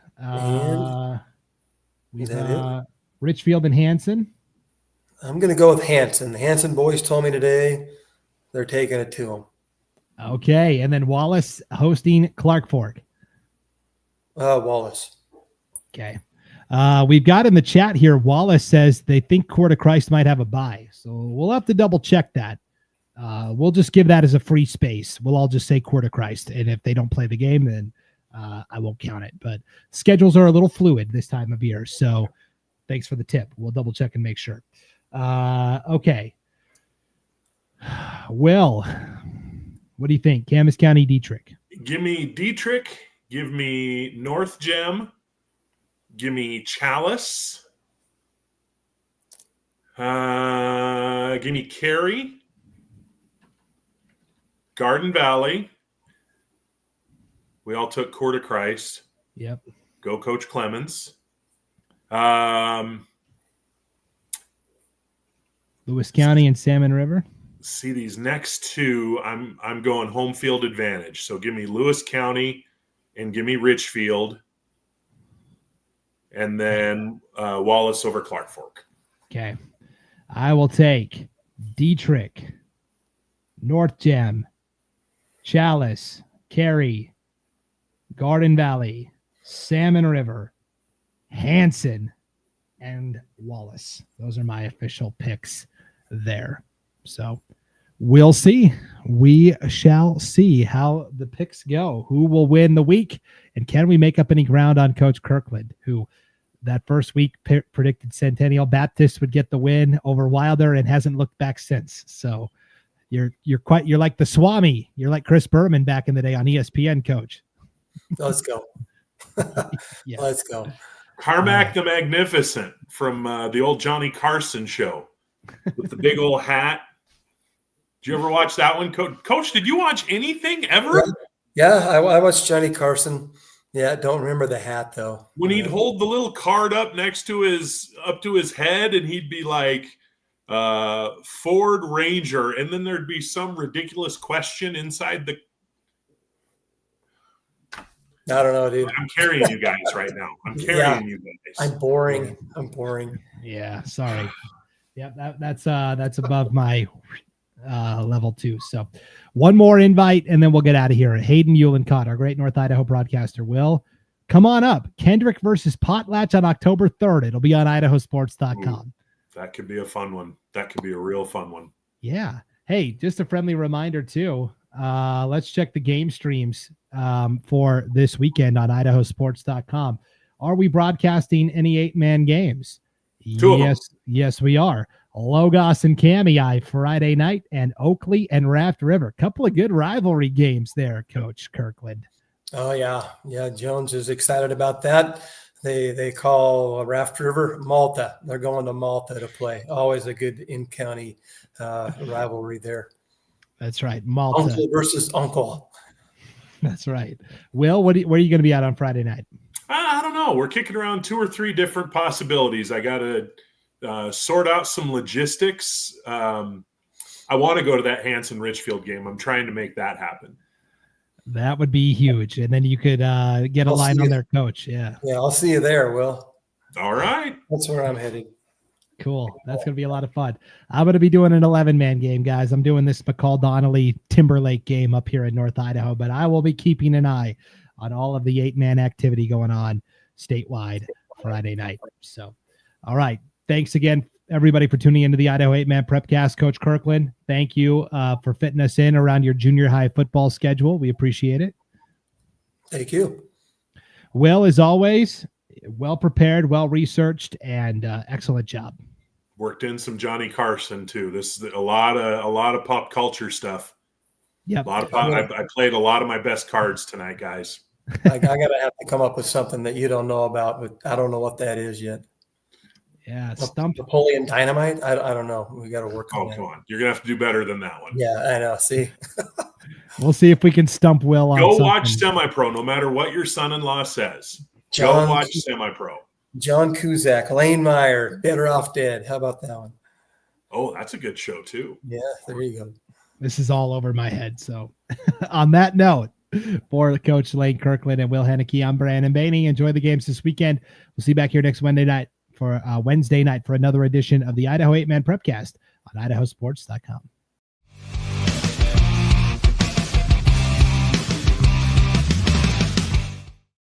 Is that it? Richfield and Hansen. I'm going to go with Hansen. The Hansen boys told me today they're taking it to them. Okay, and then Wallace hosting Clark Fork. Wallace. Okay. We've got in the chat here, Wallace says they think Coeur de Christ might have a bye. So we'll have to double check that. We'll just give that as a free space. We'll all just say Coeur de Christ. And if they don't play the game, then I won't count it. But schedules are a little fluid this time of year. So thanks for the tip. We'll double check and make sure. Okay. Will, what do you think? Camas County, Dietrich. Give me Dietrich. Give me North Gem. Give me Chalice. Give me Cary. Garden Valley. We all took Coeur de Christ. Yep. Go Coach Clemens. Lewis County and Salmon River. See these next two. I'm going home field advantage. So give me Lewis County and give me Richfield. and then Wallace over Clark Fork. Okay. I will take Dietrich, North Gem, Chalice, Cary, Garden Valley, Salmon River, Hansen, and Wallace. Those are my official picks there. So we'll see. We shall see how the picks go. Who will win the week? And can we make up any ground on Coach Kirkland, who that first week predicted Centennial Baptist would get the win over Wilder and hasn't looked back since. So you're like the Swami. You're like Chris Berman back in the day on ESPN, Coach. Let's go. Yeah. Let's go. Carmack the Magnificent from the old Johnny Carson show with the big old hat. Did you ever watch that one, Coach? Coach, did you watch anything ever? Yeah, I watched Johnny Carson. Yeah, don't remember the hat though. When he'd hold the little card up next to his head, and he'd be like Ford Ranger, and then there'd be some ridiculous question inside the. I don't know, dude. I'm carrying you guys right now. I'm carrying you guys. I'm boring. Yeah, sorry. Yeah, that's above my level 2. So one more invite and then we'll get out of here. Hayden Eulencott, our great North Idaho broadcaster, will come on up. Kendrick versus Potlatch on October 3rd. It'll be on IdahoSports.com. That could be a fun one. That could be a real fun one. Yeah. Hey, just a friendly reminder too. Let's check the game streams for this weekend on IdahoSports.com. Are we broadcasting any 8-man games? Yes, we are. Logos and Kamiah Friday night, and Oakley and Raft River. Couple of good rivalry games there, Coach Kirkland. Oh yeah. Jones is excited about that. They call Raft River Malta. They're going to Malta to play. Always a good in-county rivalry there. That's right, Malta. Uncle versus uncle. That's right. Will, where are you going to be out on Friday night? I don't know. We're kicking around 2 or 3 different possibilities. I got to sort out some logistics. I want to go to that Hansen Richfield game. I'm trying to make that happen. That would be huge. And then you could get a line on their coach. Yeah. Yeah, I'll see you there, Will. All right. That's where I'm headed. Cool. That's going to be a lot of fun. I'm going to be doing an 11-man game, guys. I'm doing this McCall Donnelly Timberlake game up here in North Idaho, but I will be keeping an eye on all of the 8-man activity going on statewide Friday night. So, all right. Thanks again, everybody, for tuning into the Idaho 8-Man Prepcast. Coach Kirkland, thank you for fitting us in around your junior high football schedule. We appreciate it. Thank you. Will, as always, well prepared, well researched, and excellent job. Worked in some Johnny Carson too. This is a lot of pop culture stuff. Yeah, I played a lot of my best cards tonight, guys. I gotta have to come up with something that you don't know about, but I don't know what that is yet. Yeah, stump Napoleon Dynamite. I don't know. We got to work on that. Come on, you're gonna have to do better than that one. Yeah, I know. See, we'll see if we can stump Will on. Go something. watch Semi-Pro, no matter what your son-in-law says. Go watch Semi-Pro. John Cusack, Lane Meyer, Better Off Dead. How about that one? Oh, that's a good show too. Yeah, there you go. This is all over my head. So on that note, for Coach Lane Kirkland and Will Henneke, I'm Brandon Bainey. Enjoy the games this weekend. We'll see you back here next Wednesday night for another edition of the Idaho 8-Man Prepcast on IdahoSports.com.